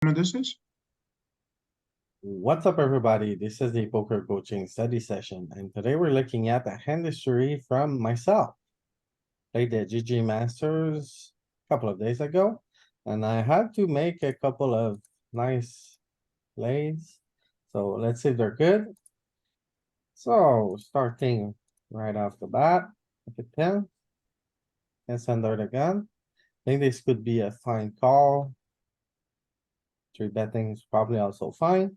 This is? What's up, everybody? This is the poker coaching study session, and today we're looking at a hand history from myself. Played the GGMasters a couple of days ago, and I had to make a couple of nice plays. So let's see if they're good. So starting right off the bat, look at 10. And send out the gun. I think this could be a fine call. Three betting is probably also fine.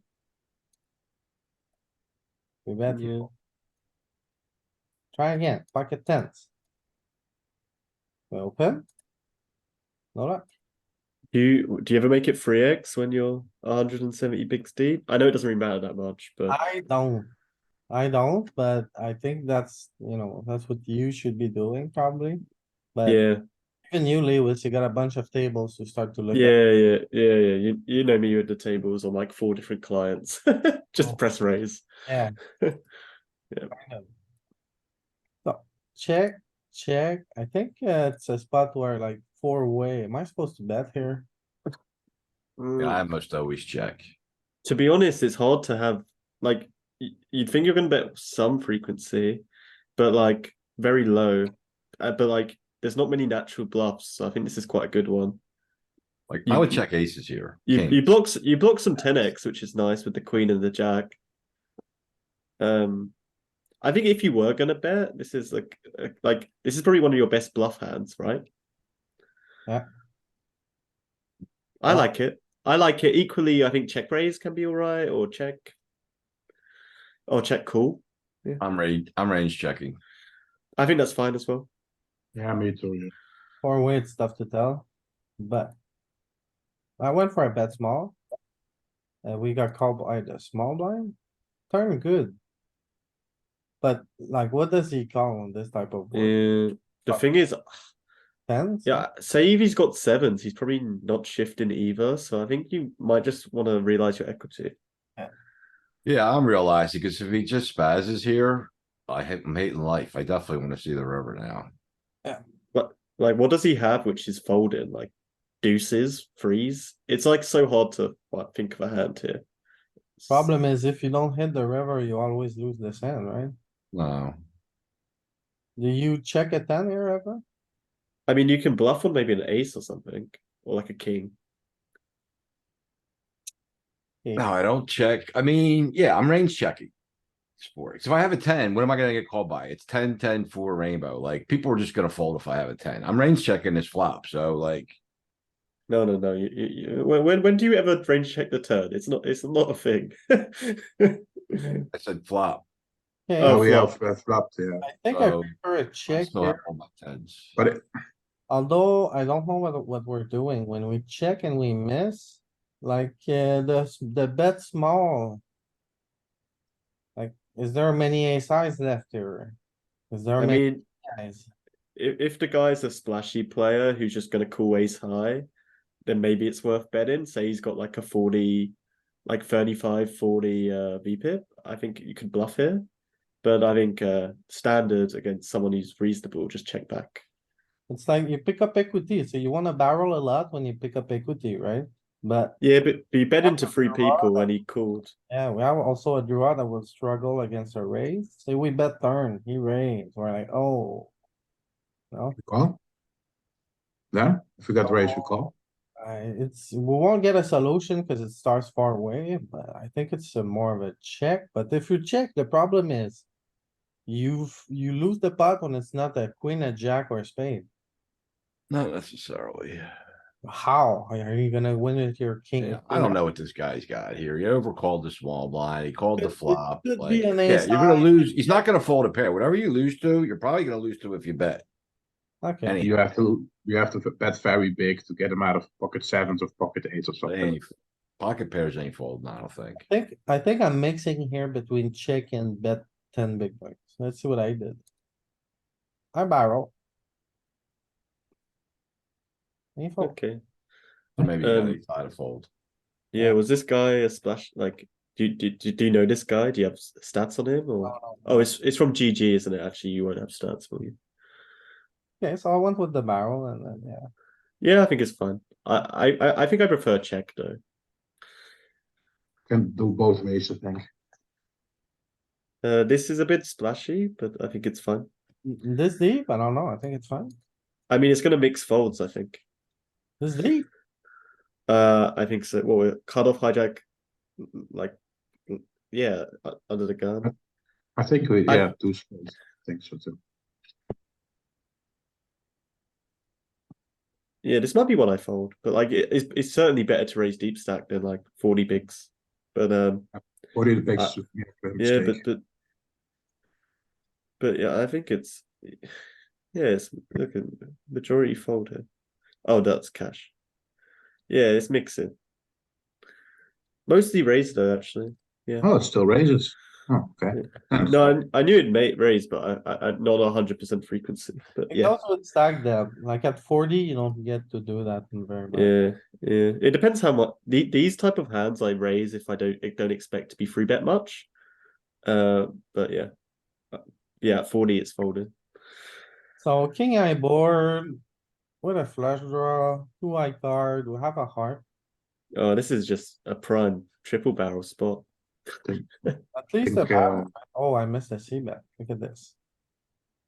We bet. Yeah. Try again, pocket tens. We open. No luck. Do you ever make it 3x when you're 170 bigs deep? I know it doesn't really matter that much, but I don't, but I think that's, that's what you should be doing probably. But yeah, even you, Lewis, you got a bunch of tables to start to look at. yeah. You know me with the tables on like 4 different clients. Just Oh. press raise. Yeah. Yeah. Kind of. So check, check. I think it's a spot where like 4-way. Am I supposed to bet here? Yeah, I must always check. To be honest, it's hard to have like you'd think you're gonna bet some frequency, but like very low. But like there's not many natural bluffs, so I think this is quite a good one. Like You- I would check aces here. You Kings. block some 10x, which is nice with the queen and the jack. I think if you were gonna bet, this is like this is probably one of your best bluff hands, right? Yeah. I Yeah. like it. I like it. Equally, I think check raise can be all right, or check call. I'm range checking. I think that's fine as well. Yeah, me too, yeah. 4-way, it's tough to tell, but I went for a bet small. We got called by the small blind. Turn good. But like, what does he call on this type of board? The thing is, Tens? yeah, say if he's got sevens, he's probably not shifting either. So I think you might just want to realize your equity. Yeah, I'm realizing because if he just spazzes here, I'm hating life. I definitely want to see the river now. But like, what does he have which is folding? Like deuces, threes? It's like so hard to think of a hand here. Problem is, if you don't hit the river, you always lose this hand, right? No, Do you check a 10 here ever? I mean, you can bluff on maybe an ace or something, or like a king. no, I don't check. I mean, yeah, I'm range checking. Sport. So if I have a 10, what am I going to get called by? It's 10, 10, 4 rainbow. Like people are just going to fold if I have a 10. I'm range checking this flop. So like, No. When do you ever range check the turn? It's not a thing. I said flop. Okay, Oh, Oh, we flop. have flopped, yeah. I think I so prefer a I check still have here, all my 10s. But it, although I don't know what we're doing. When we check and we miss, like, the bet small. Like, is there many ace eyes left here? Is there I many mean, eyes? if the guy's a splashy player who's just going to call ace high, then maybe it's worth betting. Say he's got like a 40, like 35, 40 VPIP. I think you could bluff here. But I think standard against someone who's reasonable, just check back. It's like you pick up equity, so you wanna barrel a lot when you pick up equity, right? But Yeah, but you bet into Yeah, 3 but people when he called. yeah, we have also a draw that will struggle against a raise. Say we bet turn, he raised, we're like, oh. No, we call? Yeah, if we got raised, we call. we won't get a solution because it starts far away, but I think it's more of a check. But if you check, the problem is you lose the pot when it's not a queen, a jack, or a spade. Not necessarily. How are you gonna win with your king? Yeah, I don't know what this guy's got here. He overcalled the small blind. He called the It flop. could Like, be an yeah, ace you're gonna high. lose. He's not gonna fold a pair. Whatever you lose to, you're probably gonna lose to if you bet. Okay, Any You have to bet very big to get him out of pocket sevens or pocket eights or something. any pocket pairs ain't folding. I don't think. I think I'm mixing here between check and bet 10 big blinds. Let's see what I did. I barrel. Info. Okay. So maybe you gotta Um, try to fold. Yeah, was this guy a splash? Like, do you know this guy? Do you have stats on him? Or it's from GG, isn't it? Actually, you won't have stats, will you? Okay, so I went with the barrel and then, yeah. Yeah, I think it's fine. I think I prefer check though. Can do both ways, I think. This is a bit splashy, but I think it's fine. This deep? I don't know. I think it's fine. I mean, it's gonna mix folds, I think. This deep? I think so. Well, cut off hijack, like, yeah, under the gun. I think we I- yeah, two spades. I think so too. Yeah, this might be one I fold, but like, it's certainly better to raise deep stack than like 40 bigs. But 40 the bigs Uh, is a yeah, mistake. but yeah, I think it's it's look at majority fold here. Oh, that's cash. Yeah, it's mixing. Mostly raised though, actually. Yeah. Oh, it still raises. Oh, okay. Thanks. No, I knew it may raise, but I not 100% frequency. But It yeah, goes with stack depth. Like at 40, you don't get to do that very much. yeah. It depends how much these type of hands I raise if I don't expect to be free bet much. But yeah, at 40 it's folded. So king eye board with a flush draw, two eye card, we have a heart. Oh, this is just a prime triple barrel spot. At least a think, barrel. Oh, I missed a C bet. Look at this.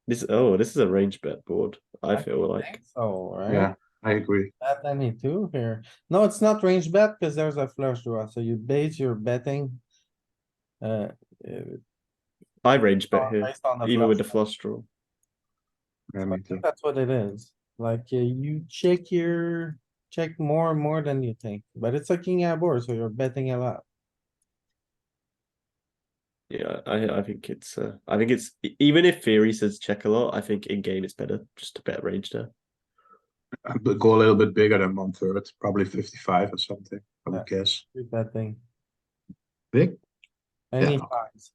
This is a range bet board. I feel I like think so, right? Yeah, I agree. Bet any two here. No, it's not range bet because there's a flush draw. So you base your betting. Uh, I range bet here, based on the even with the flush. flush draw. Yeah, I me think too. that's what it is. Like you check more and more than you think, but it's a king eye board, so you're betting a lot. Yeah, I think it's even if theory says check a lot, I think in game it's better just to bet range there. But go a little bit bigger than 1/3, probably 55 or something, I would guess. You're betting Big? any Yeah. size.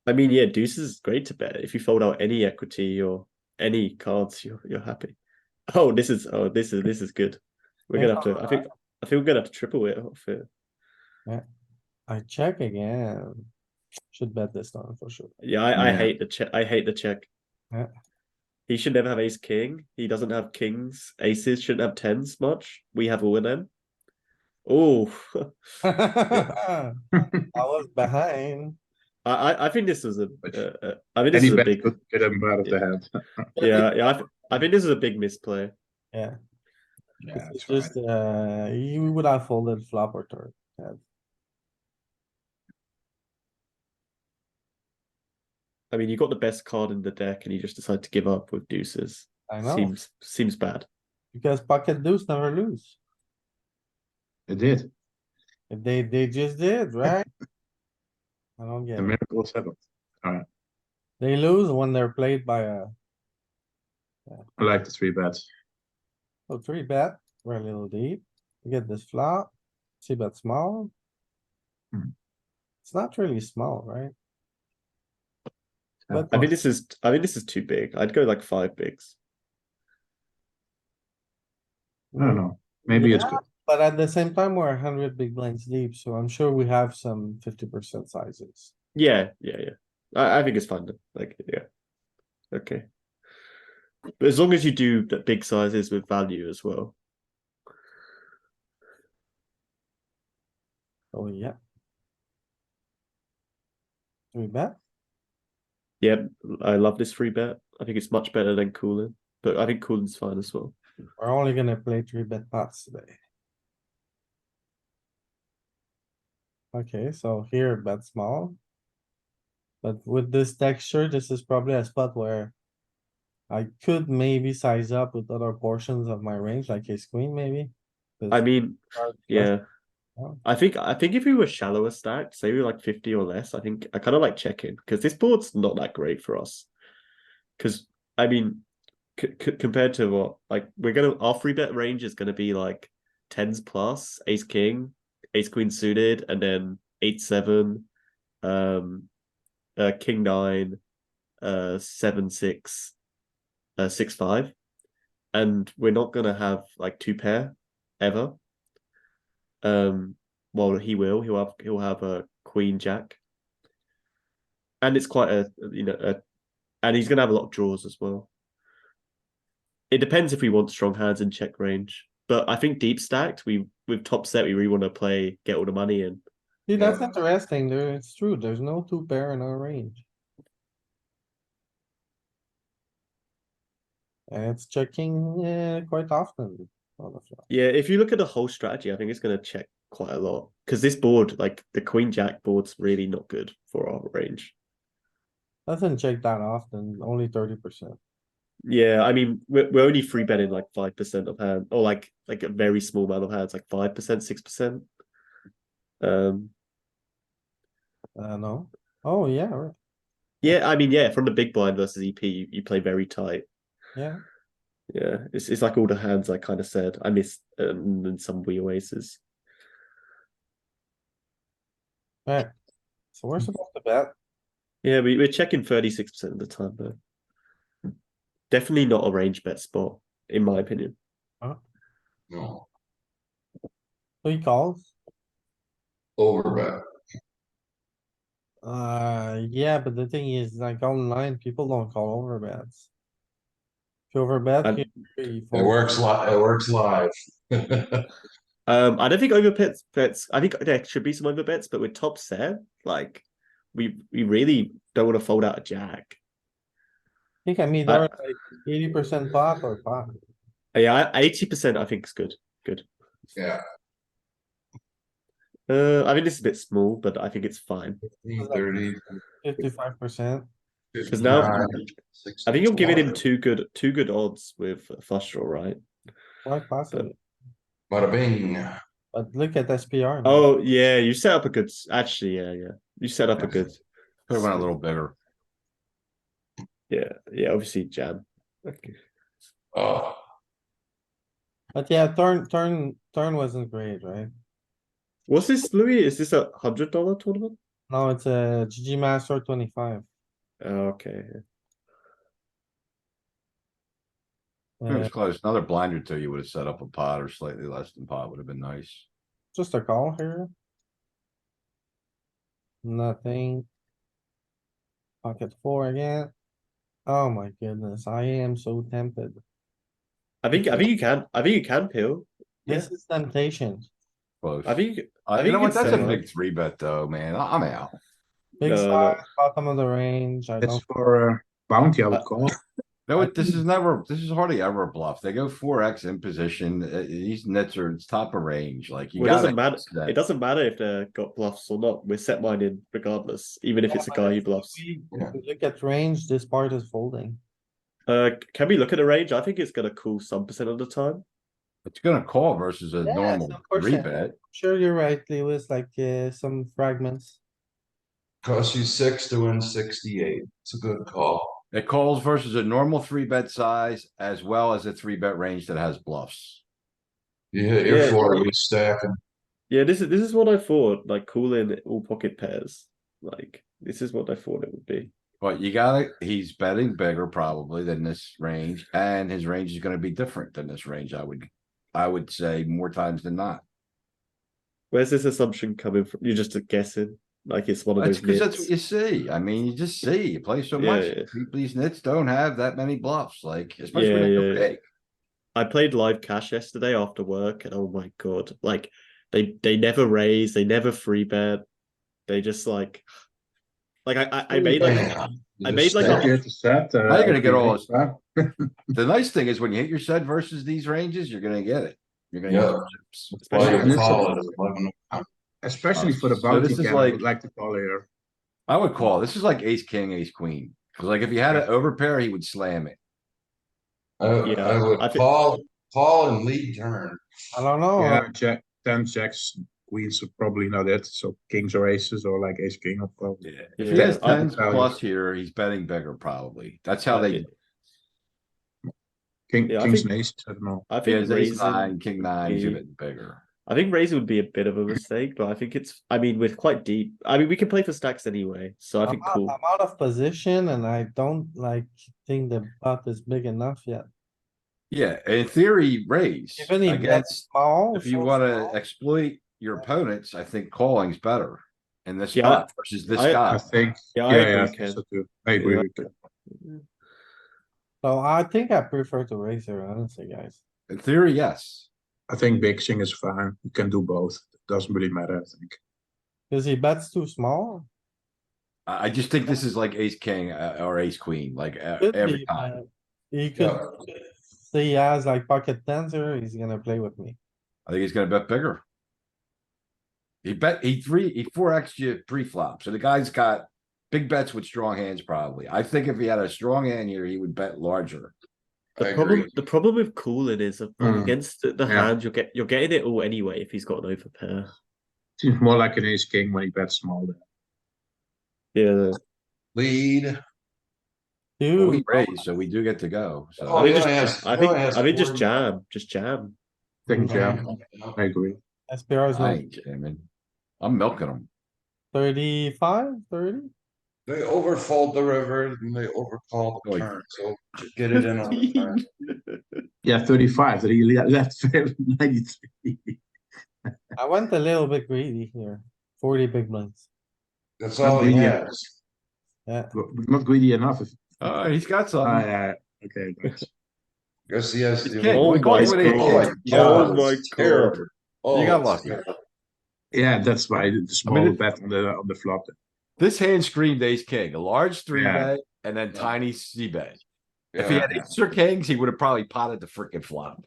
I mean, yeah, deuce is great to bet. If you fold out any equity or any cards, you're happy. This is good. We're gonna have to. I think we're gonna have to triple it off here. I check again. Should bet this time for sure. Yeah, I Yeah. hate the check. I hate the check. Yeah. He should never have ace king. He doesn't have kings. Aces shouldn't have tens much. We have all of them. Oh, I was behind. I think this was Which- I mean, this Any is a bet big. could get him out of the hand. Yeah. I think this is a big misplay. Yeah, Yeah, it's that's just, you would have folded flop or turn. Yeah. I mean, you got the best card in the deck, and you just decide to give up with deuces. I know, Seems bad. because pocket deuce never lose. It did. They just did, right? I don't get The it. miracle happened. Alright, They lose when they're played by a, I like the 3 bets. oh, three bet, we're a little deep. We get this flop, see bet small. Hmm. It's not really small, right? But I think this is too big. I'd go like 5 bigs. I don't know. Maybe it's Yeah, good. but at the same time, we're 100 big blinds deep, so I'm sure we have some 50% sizes. Yeah. I think it's fine. Like, yeah. Okay. But as long as you do the big sizes with value as well. Oh, yeah. Three bet, Yeah, I love this free bet. I think it's much better than cooling, but I think cooling's fine as well. we're only gonna play three bet pots today. Okay, so here bet small. But with this texture, this is probably a spot where I could maybe size up with other portions of my range, like ace queen maybe. I mean, yeah. Oh. I think if we were shallower stacked, say we were like 50 or less, I think I kind of like checking because this board's not that great for us. Because I mean, compared to what, like our free bet range is gonna be like tens plus, ace king, ace queen suited, and then 8-7, king 9, 7-6, 6-5, and we're not gonna have like 2 pair ever. Well, he'll have a queen jack, and it's quite and he's gonna have a lot of draws as well. It depends if we want strong hands in check range, but I think deep stacked we with top set, we really want to get all the money in. See, that's interesting. There, it's true. There's no two pair in our range. And it's checking, quite often on the flop. Yeah, if you look at the whole strategy, I think it's going to check quite a lot because this board, like the Queen Jack board's really not good for our range. Doesn't check that often, only 30%. Yeah, I mean we're only free betting like 5% of hand, or like a very small amount of hands, like 5%, 6%. No. Oh, yeah, right. Yeah, I mean, yeah, from the big blind versus EP, you play very tight. Yeah. Yeah, it's like all the hands I kind of said. I missed in some wheel aces. Alright. So we're supposed to bet. Yeah, we're checking 36% of the time though. Definitely not a range bet spot, in my opinion. No. So he calls. Overbet. Yeah, but the thing is, like online, people don't call over bets. If you overbet, And- you It fold. works live. It works live. I don't think overbets. I think there should be some overbets, but with top set, like we really don't want to fold out a jack. I think I mean, I- they're like 80% pot or pot. Yeah, 80% I think is good. Good. Yeah. I mean this is a bit small, but I think it's fine. 30. 55%. Because now 59, I think you're giving him 64. two good odds with a flush draw, right? Quite possible. Bada bing. But look at SPR. man. Oh yeah, you set up a good. Actually, yeah. You set up a good. Could have went a little bigger. Yeah. Obviously, jam. Okay. Oh, But yeah, turn wasn't great, right? What's this, Louis? Is this $100 tournament? No, it's a GG Master 25. Oh, okay. It was Uh, close. Another blind or two, you would have set up a pot or slightly less than pot would have been nice. just a call here. Nothing. Pocket four again. Oh my goodness, I am so tempted. I think you can. I think you can peel. Yeah. This is temptation. Close. I think. You think know you what? can That's set a up. big three bet though, man. I'm out. Big No, size, no. bottom of the range. I It's don't. for bounty, I would Uh, call. No, this is hardly ever a bluff. They go 4x in position. These nets are, it's top of range. Like you Well, it doesn't gotta. matter. that. It doesn't matter if they've got bluffs or not. We're set mine in regardless, even if it's a guy who bluffs. If we look at range, this part is folding. Can we look at the range? I think it's gonna call some percent of the time. It's gonna call versus a Yes, normal of course, rebet. Sure, you're right, Lewis, like, some fragments. cost you 6 to win 68. It's a good call. It calls versus a normal three bet size as well as a three bet range that has bluffs. You hit your Yeah. 40 stacking. Yeah, this is what I thought. Like call in all pocket pairs. Like this is what I thought it would be. But he's betting bigger probably than this range, and his range is gonna be different than this range, I would say more times than not. Where's this assumption coming from? You're just guessing. Like it's one of That's those because that's what you nits. see. I mean, you just see, you play so Yeah, much. yeah. These nits don't have that many bluffs, like, especially when Yeah, they go yeah. big. I played live cash yesterday after work, and oh my god, like they never raise, they never free bet. They just like I made like Damn. I made like Set a here to set. Now you're gonna get all okay, yeah. The nice thing is when you hit your set versus these ranges, you're gonna get it. You're gonna Yeah. get chips. That's why especially you this call it at 11. Especially for the So bounty this is game, I would like- like to call here. I would call, this is like ace, king, ace, queen. Cause like if you had an overpair, he would slam it. Yeah, I would I think- call and lead turn. I don't know. Yeah, jack, 10 jacks, queens are probably not it, so kings or aces or like ace, king or probably. Yeah. If he Yeah, has I- tens plus here, he's betting bigger probably. That's how they, King, Yeah, I kings think- and aces, I don't know. I if he think has ace raising. nine, king nine, he's be- betting bigger. I think raising would be a bit of a mistake, but I think it's. I mean, we're quite deep. I mean, we can play for stacks anyway, so I think cool. I'm out of position and I don't like think the pot is big enough yet. Yeah, in theory, raise Even if that's against, small. if you so wanna small. exploit your opponents, I think calling's better. In this Yeah, spot versus this I- I guy. think, Yeah, yeah, I yeah, agree, I think Ken. so too. I agree Yeah. with Ken. So I think I prefer to raise here, honestly, guys. In theory, yes. I think mixing is fine. You can do both. It doesn't really matter, I think. Cause he bets too small. I just think this is like ace king or ace queen, like Could every be, time. but he could Yeah. say he has like pocket tens here, he's gonna play with me. I think he's gonna bet bigger. He 4x you pre-flop, so the guy's got big bets with strong hands probably. I think if he had a strong hand here, he would bet larger. I The problem with calling is against the Yeah. hand, you're getting it all anyway if he's got an overpair. Seems more like an ace king when he bets small. Yeah. Lead. Well, we Dude, raised, so we do get to go. So Oh, I think yeah, just, yeah. I He think only has I think just 40. jam, just jam. I think, yeah, Yeah. I agree. SPR is I not ain't jamming. I'm milking him. 35, 30? They overfold the river and they overcall the Like- turn, so just get it in on the turn. Yeah, 35. That he left 93. I went a little bit greedy here. 40 big blinds. That's all he really- has. Yeah, Not greedy enough. He's got Ah, something. yeah. Okay, thanks. Guess he has It's the. king. Oh We call my it what it god. is. Yeah, Oh my it's god. terrible. Oh, You got it's lucky. terrible. Yeah, that's why the small it- bet on the flop. This hand screamed ace king, a large three Yeah. bet and then tiny c bet. If he Yeah. had aces or kings, he would have probably potted the freaking flop.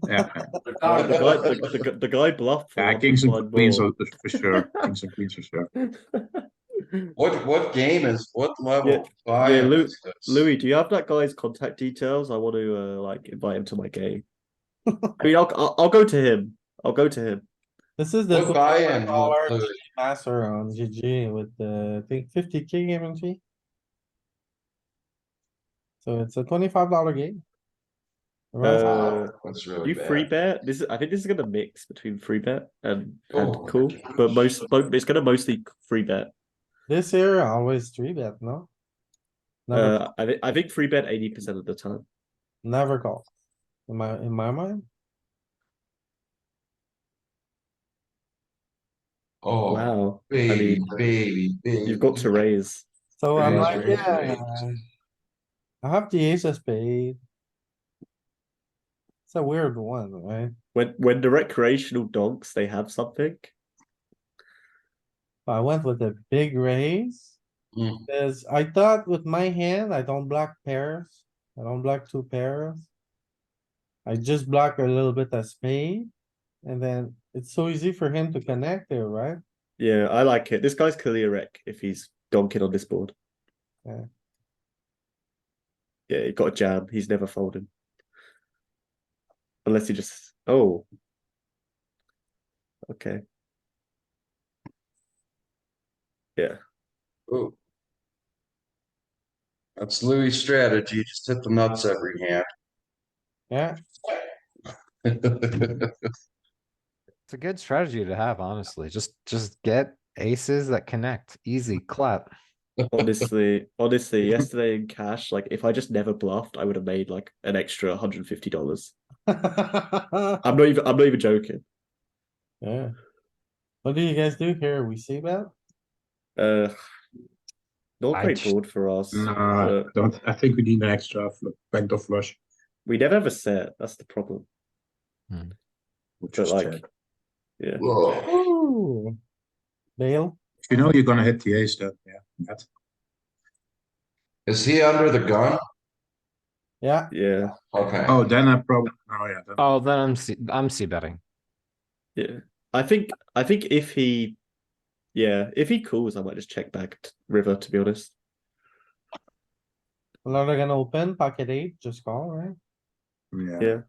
Yeah, The guy bluffed for yeah, one kings and blind queens more. are for sure. Kings and queens for sure. What game is, what level? Yeah, buy-in Lou- is this? Louis, do you have that guy's contact details? I want to like invite him to my game. I mean, I'll go to him. I'll go to him. this is the What buy-in? $25 Louis? GG master on GG with the, I think 50K guarantee. So it's a $25 game. Runs That's really You bad. free bet. I think this is gonna mix between free bet and Oh. cool, but it's gonna mostly free bet. this here, always 3-bet, no? Never, I think free bet 80% of the time. never call. In my mind, Oh, Wow. I baby, mean, baby. you've got to raise. so I'm Raise, like, raise, yeah. I have the ace of spade. It's a weird one, right? When the recreational donks, they have something. I went with a big raise. Mm. Cause I thought with my hand, I don't block pairs. I don't block two pairs. I just block a little bit of spade. And then it's so easy for him to connect there, right? Yeah, I like it. This guy's clearly a wreck if he's donking on this board. Yeah. Yeah, he got a jam. He's never folding. Unless he just oh. Okay. Yeah. Ooh. That's Louis' strategy, just hit the nuts every hand. Yeah, It's a good strategy to have, honestly. Just get aces that connect. Easy clap. Honestly, yesterday in cash, like if I just never bluffed, I would have made like an extra $150. I'm not even joking. yeah. What do you guys do here? We see that? Not I great just- board for us. No, I but don't. I think we need an extra backdoor flush. we never have a set. That's the problem. Which But is like, check. yeah. Whoa. Ooh. Bail? If you know you're gonna hit the ace, then yeah. That. Is he under the gun? Yeah, Yeah. Okay. Oh, then I probably. Oh yeah. Then. Oh, then I'm c betting. Yeah. I think if he calls, I might just check back river, to be honest. we're not gonna open pocket eight, just call, right? Yeah. Yeah.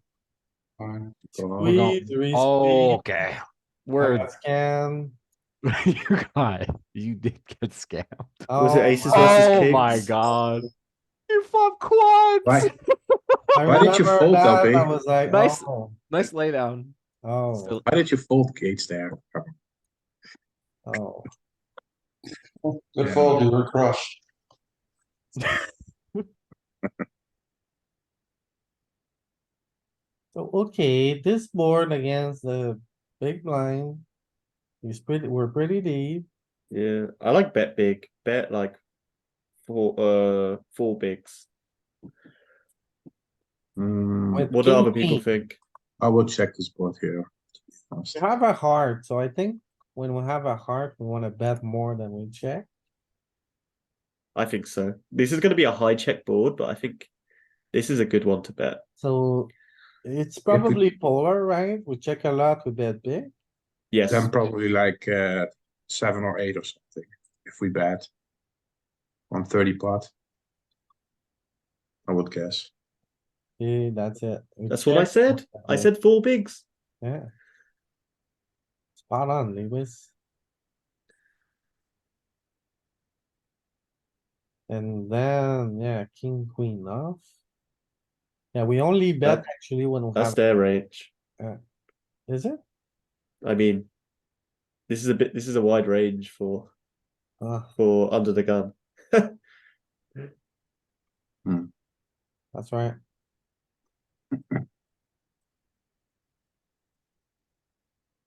Fine. Call. We're going- Squeeze, re-squeeze, Okay. We're scan. you did get scammed. Was it Oh, aces versus Oh kings? my god. You flop quads. Why? I Why did you remember fold, that, LB? I was like, Nice. oh, Nice laydown. oh, Still- Why did you fold Gates there? oh. Good fold, you were crushed. So, okay, this board against the big blind. We're pretty deep. Yeah. I like bet big. Bet like four bigs. Mm, With What do king other people queen. think? I would check this board here. To be honest. We have a heart, so I think when we have a heart, we wanna bet more than we check. I think so. This is going to be a high check board, but I think this is a good one to bet. So it's probably polar, right? We check a lot, we bet big. Yes. Then probably like 7 or 8 or something. If we bet on 30 pot, I would guess. Yeah, that's it. We That's what I check, said. I said 4 bigs. Yeah. Spot on, Lewis. And then, yeah, king, queen off. Yeah, we only bet That- actually when we That's have, their range. is it? I mean, this is a wide range for under the gun. That's right.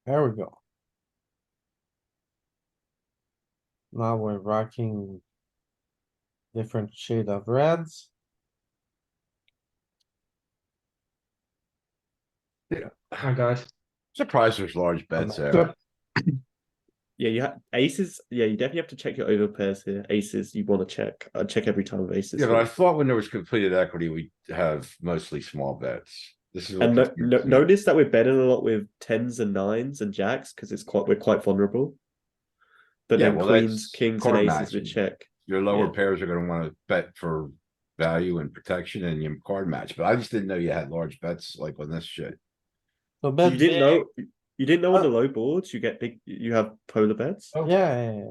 There we go. Now we're rocking different shade of reds. Hi guys. Surprised there's large bets not there. Yeah, you have aces. Yeah, you definitely have to check your over pairs here. Aces, you want to check. I check every time with aces. Yeah, but I here. thought when there was completed equity, we have mostly small bets. This is. And what confused me. notice that we're betting a lot with tens and nines and jacks because we're quite vulnerable. But Yeah, then well, queens, that's kings, and card aces we matching. check. Your lower Yeah. pairs are gonna wanna bet for value and protection and your card match, but I just didn't know you had large bets like on this shit. So bet You didn't big. know. You didn't know on the Uh, low boards you get big. You have polar bets. Yeah, yeah, yeah, yeah.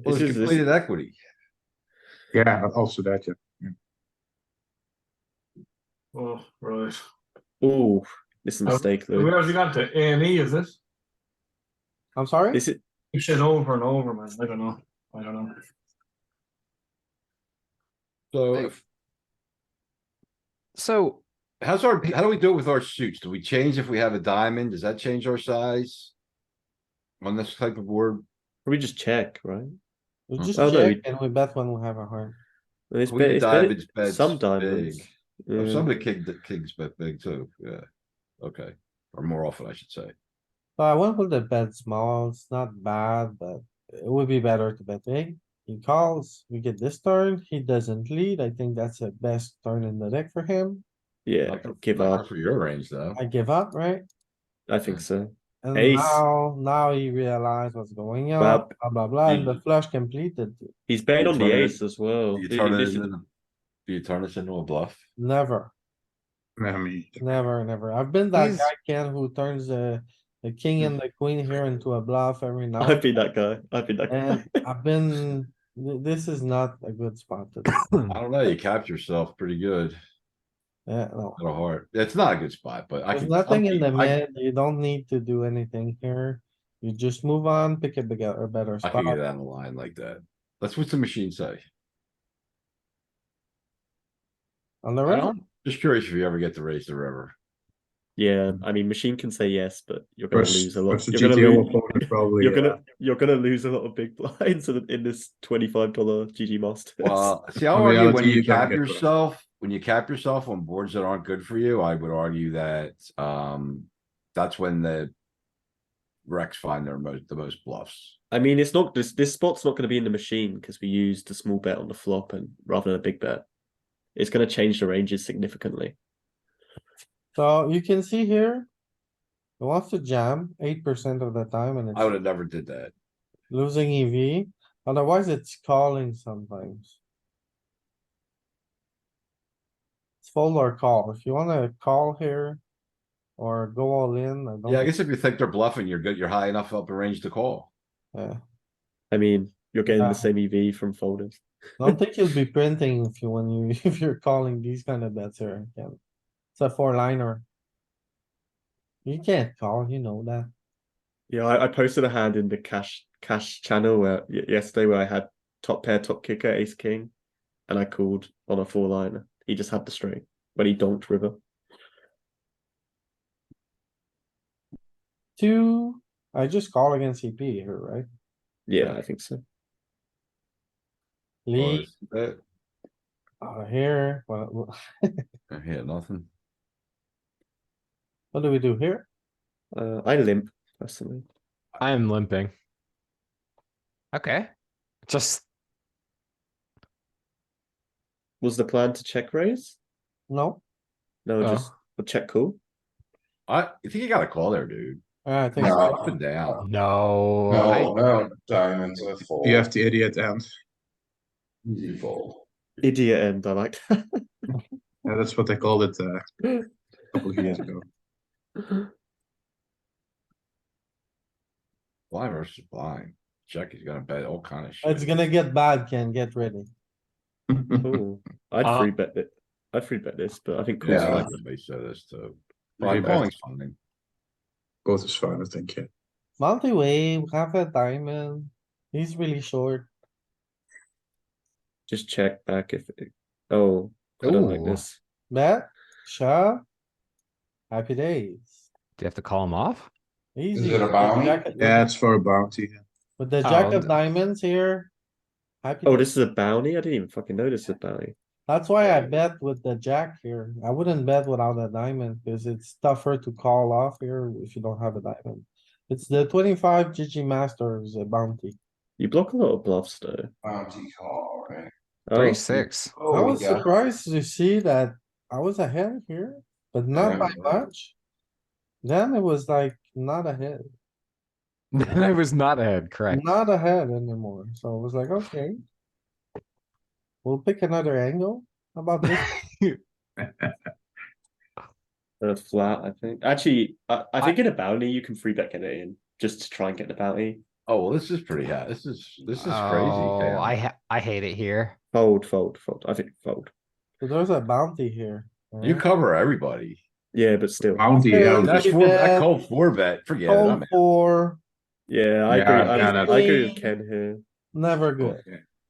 Well, This it's is- completed equity. Yeah, also that, yeah. Oh, right. Ooh, this is a mistake, Lou. Where have you got to? A&E, is it? I'm sorry? This is You said over and over, man. I don't know. I don't know. So Hey. if, So how do we do it with our suits? Do we change if we have a diamond? Does that change our size? On this type of board? we just check, right? We just Oh, no, check and we bet when we have a heart. It's We do it's diamonds bets some diamonds. big. Oh, Yeah. some of the kings bet big too, yeah. Okay, or more often, I should say. So I went with the bet small. It's not bad, but it would be better to bet big. He calls, we get this turn. He doesn't lead. I think that's the best turn in the deck for him. Yeah, Not for- give not up. For your range though. I give up, right? I think so. And Ace. now he realized what's going on, Well, blah, blah, blah, and the you- flush completed. He's betting You on the turn it- ace as well. Do you turn it This is- into, do you turn this into a bluff? Never, I mean, never. I've been that He's- guy, Ken, who turns the king and the queen here into a bluff every now. I've been that guy. I've been that And guy. I've been, this is not a good spot to do. I don't know, you capped yourself pretty good. Yeah, no. At a heart. It's not a good spot, but I There's can. nothing in the I mid. You don't need to do anything here. You just move on, pick a bigger or better I can get spot. out of the line like that. That's what the machine say. On the I river, don't, Just curious if you ever get to raise the river. Yeah, I mean, machine can say yes, but you're gonna lose a lot. Versus You're gonna GTO lose. opponent probably. You're gonna lose a lot of big blinds in this $25 GG Masters. Well, see, In I'll argue when reality, you you're gonna cap get run. yourself, when you cap yourself on boards that aren't good for you, I would argue that, that's when the Rex find the most bluffs. I mean, it's not this spot's not going to be in the machine because we used a small bet on the flop and rather than a big bet. It's going to change the ranges significantly. so you can see here. He wants to jam 8% of the time and I would it's have never did that. losing EV. Otherwise, it's calling sometimes. It's fold or call. If you wanna call here or go all in, I Yeah, I don't, guess if you think they're bluffing, you're good, you're high enough up in range to call. I mean, you're getting Yeah. the same EV from folders. don't think you'll be printing if you, when you, if you're calling these kind of bets here. Ken. It's a 4-liner. You can't call, you know that. Yeah, I posted a hand in the cash channel where yesterday where I had top pair, top kicker, ace king, and I called on a 4-liner. He just had the straight when he donked river. I just call against CP here, right? Yeah, I think so. Lead, Was here, well, yeah, nothing. What do we do here? I limp personally. I am limping. Okay. Just, Was the plan to check raise? No? No, Oh. just a check call. I think you got a call there, dude. I think. No. so. Up and down. no, No, no, diamonds, I fold. You have the idiot end. Easy fold. Idiot end, I like that. Yeah, that's what they called it a couple of years ago. Blind versus blind. Check, he's gonna bet all kind of shit. It's gonna get bad, Ken, get ready. Ooh, I'd Uh, free bet it. I'd free bet this, but I think call's Yeah, I fine. like the base of this too. Maybe Right, calling's fine. Both is fine, I think, yeah. Multi-way, half a diamond. He's really short. Just check back if it... Oh, I don't like Ooh. this. Bet, shove. Happy days. do you have to call him off? Easy. it a with the bounty? jack of- Yeah, it's for a bounty. Yeah. With the jack Oh, of diamonds here. Happy Oh, days. this is a bounty? I didn't even fucking notice the bounty. That's why I bet with the jack here. I wouldn't bet without a diamond because it's tougher to call off here if you don't have a diamond. It's the 25 GGMasters bounty. You block a lot of bluffs though. Bounty call, right? Oh, 3-6. Oh, I we was got- surprised to see that I was ahead here, but not by Yeah. much. Then it was like not ahead, I was not ahead, correct. not ahead anymore. So I was like, okay. We'll pick another angle. How about this? flat, I think. Actually, I think in a bounty you can free bet get it in just to try and get the bounty. Oh, well, this is pretty high. This is crazy. Oh, Cam. I hate it here. Fold, fold, fold. I think fold. So there's a bounty here. You alright? cover everybody. Yeah, but still. Bounty, Okay, yeah. That's Lucky four, that bet. called four bet. Forget it. Call I'm for, Yeah, I Yeah, agree. yeah, that's- I agree with Ken here. never good.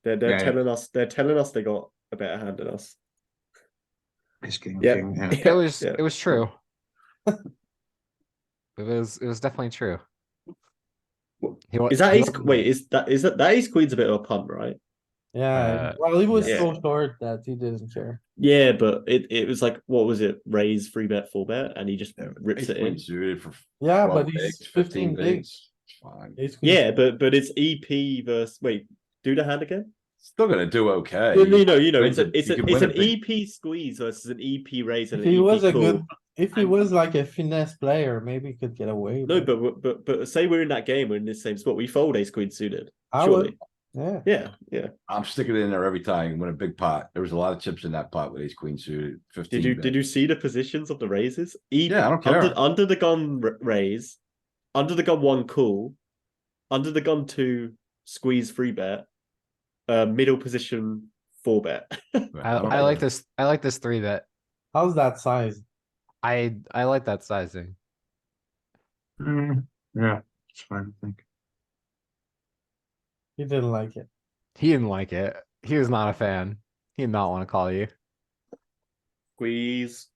They're Yeah, yeah. telling us they got a better hand than us. Ace king, Yep. king, yeah. It was true. It was definitely true. He wa- Is that he ace? wa- Wait, is that ace queen's a bit of a punt, right? Yeah, well, he was yeah. so short that he didn't care. Yeah, but it was like, what was it? Raise, free bet, full bet, and he just rips Ace it queen in. suited for Yeah, 12 but he's bigs, 15 bigs. bigs. It's fine. Ace queen. Yeah, but it's EP versus wait, do the hand again? Still gonna do okay. You know, win it's the- it's you can it's win a an big- EP squeeze versus an EP raise and If an he EP was a call. good, if he was like a finesse player, maybe he could get away. No, but say we're in that game, we're in this same spot. We fold ace queen suited. I would, Surely, yeah. yeah. I'm sticking it in there every time. You win a big pot. There was a lot of chips in that pot with ace queen suited. 15. Did you see the positions of the raises? Yeah, I don't care. Under the gun raise, under the gun one call, under the gun two squeeze free bet, middle position four bet. I like this. I like this 3-bet. How's that size? I like that sizing. Yeah, it's fine, I think. He didn't like it. He didn't like it. He was not a fan. He did not want to call you. Squeeze.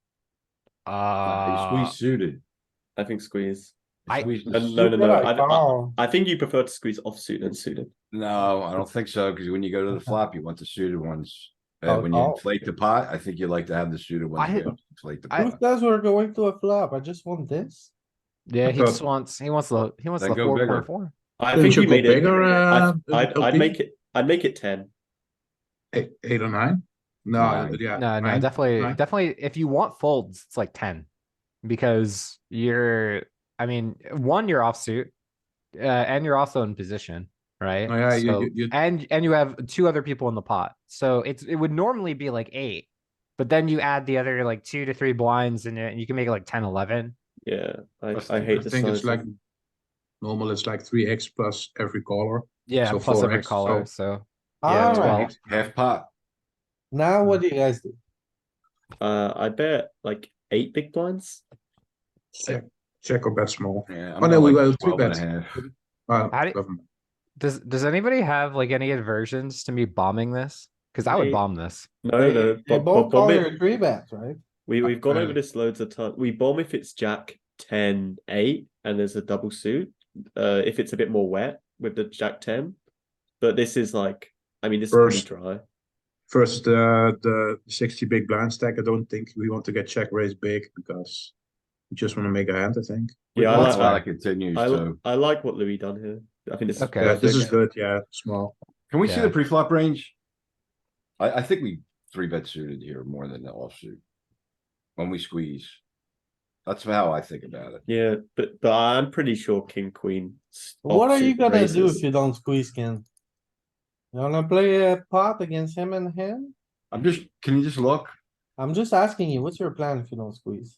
Squeeze suited. I think squeeze. I- Squeeze No, the no, no, What no. I call. I think you prefer to squeeze offsuit than suited. No, I don't think so, because when you go to the flop, you want the suited ones. Oh, When you oh. inflate the pot, I think you like to have the suited ones. I- to inflate the I- Who pot. says we're going to a flop? I just want this. Yeah, he thought- just wants the Then go bigger. 4.4. I Didn't think you you go made it. bigger, I'd LP? make it 10. 8 or 9? No, Nine. yeah. No, 9, definitely, 9. definitely. If you want folds, it's like 10, because you're. I mean, one, you're offsuit, and you're also in position, right? Oh, yeah, So, you- and you have two other people in the pot, so it would normally be like 8, but then you add the other like 2 to 3 blinds in it, and you can make it like 10, 11. Yeah, I I hate the think it's size like of- normal. It's like 3x plus every caller. Yeah, So plus every 4x, caller. So yeah, Alright, 12. Half pot. now what do you guys do? I bet like 8 big blinds. Check or bet small. Yeah, Oh, no, we going will 12 and a 3-bet. half. How do- Government. Does anybody have like any aversions to me bombing this? Because I would Me. bomb this. No, They but both call bomb your it. 3-bets, right? We've gone over Okay. this loads of times. We bomb if it's Jack 10, 8, and there's a double suit. If it's a bit more wet with the Jack 10. But this is like, I mean, this is First. pretty dry. First, the 60 big blind stack. I don't think we want to get check raise big because You just want to make a hand, I think. Yeah, I That's like how it continues, so. I like what Louis done here. I think this is Okay. Yeah, this is think- good. Yeah, small. Can we see Yeah. the pre-flop range? I think we 3-bet suited here more than the offsuit. When we squeeze. That's how I think about it. Yeah, but I'm pretty sure King Queen. What are you offsuit gonna do raises. if you don't squeeze, Ken? You wanna play a pot against him and him? Can you just look? I'm just asking you, what's your plan if you don't squeeze?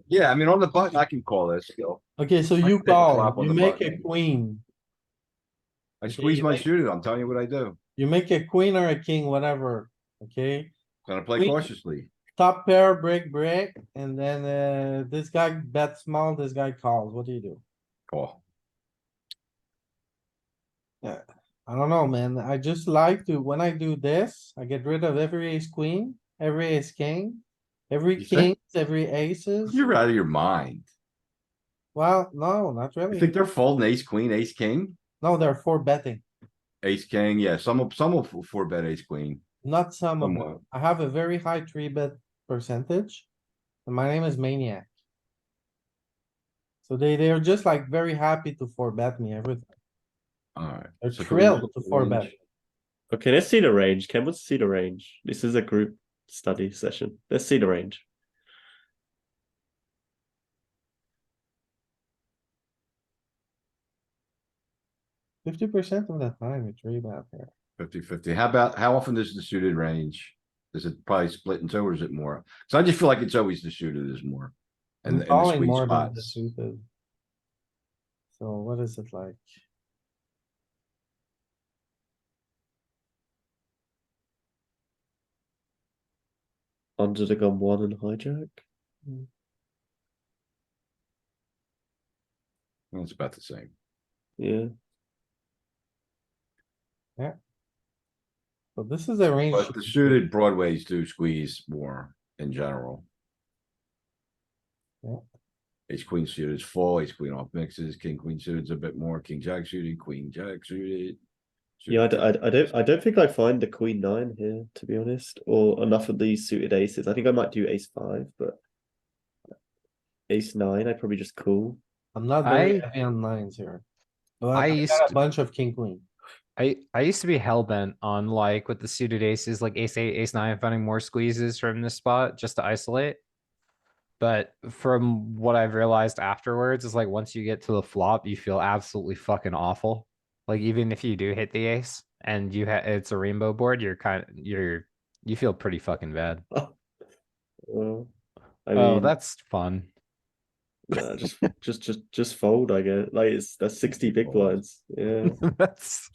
Yeah, I mean, on the button, I can call this still. Okay, so I you can take a call, flop on you the make a button. queen, I Okay, squeeze you my make- suited, I'm telling you what I do. you make a queen or a king, whatever, okay? Gonna play Queen- cautiously. Top pair, break, and then, this guy bets small, this guy calls, what do you do? Call. I don't know, man, I just like to, when I do this, I get rid of every ace queen, every ace king. Every You think? kings, every aces, You're out of your mind. well, no, not You really, think they're folding ace, queen, ace, king? no, they're for betting, Ace, king, yeah, some will 4-bet ace, queen. not some of them. Somewhat. I have a very high 3-bet percentage. And my name is Maniac. So they're just like very happy to 4-bet me everything. Alright. They're so can we thrilled look to at the 4-bet. range? Okay, let's see the range. Ken wants to see the range. This is a group study session. Let's see the range. Fifty percent of the time it's 3-bet here. 50-50. How often does the suited range? Is it probably split into, or is it more? So I just feel like it's always the suited is more. I'm And the calling sweet more than the spots. suited. So what is it like? Under the gun one and hijack. Well, it's about the same. Yeah. So this is a range. But the suited broadways do squeeze more in general. Yeah. Ace queen suited is full, ace queen off mixes, king queen suited is a bit more, king jack suited, queen jack suited. Yeah, suited I don't think I find the queen nine here, to be honest, or enough of these suited aces. I think I might do ace five, but ace nine, I'd probably just call. I'm not very I- heavy on nines here. But I I used got a to- bunch of king queen. I used to be hell-bent on like with the suited aces, like ace eight, ace nine, finding more squeezes from this spot just to isolate. But from what I've realized afterwards is like once you get to the flop, you feel absolutely fucking awful. Like even if you do hit the ace and it's a rainbow board, you feel pretty fucking bad. Well, I Oh, mean, that's fun. nah, just fold. I guess that's 60 big blinds. Yeah. That's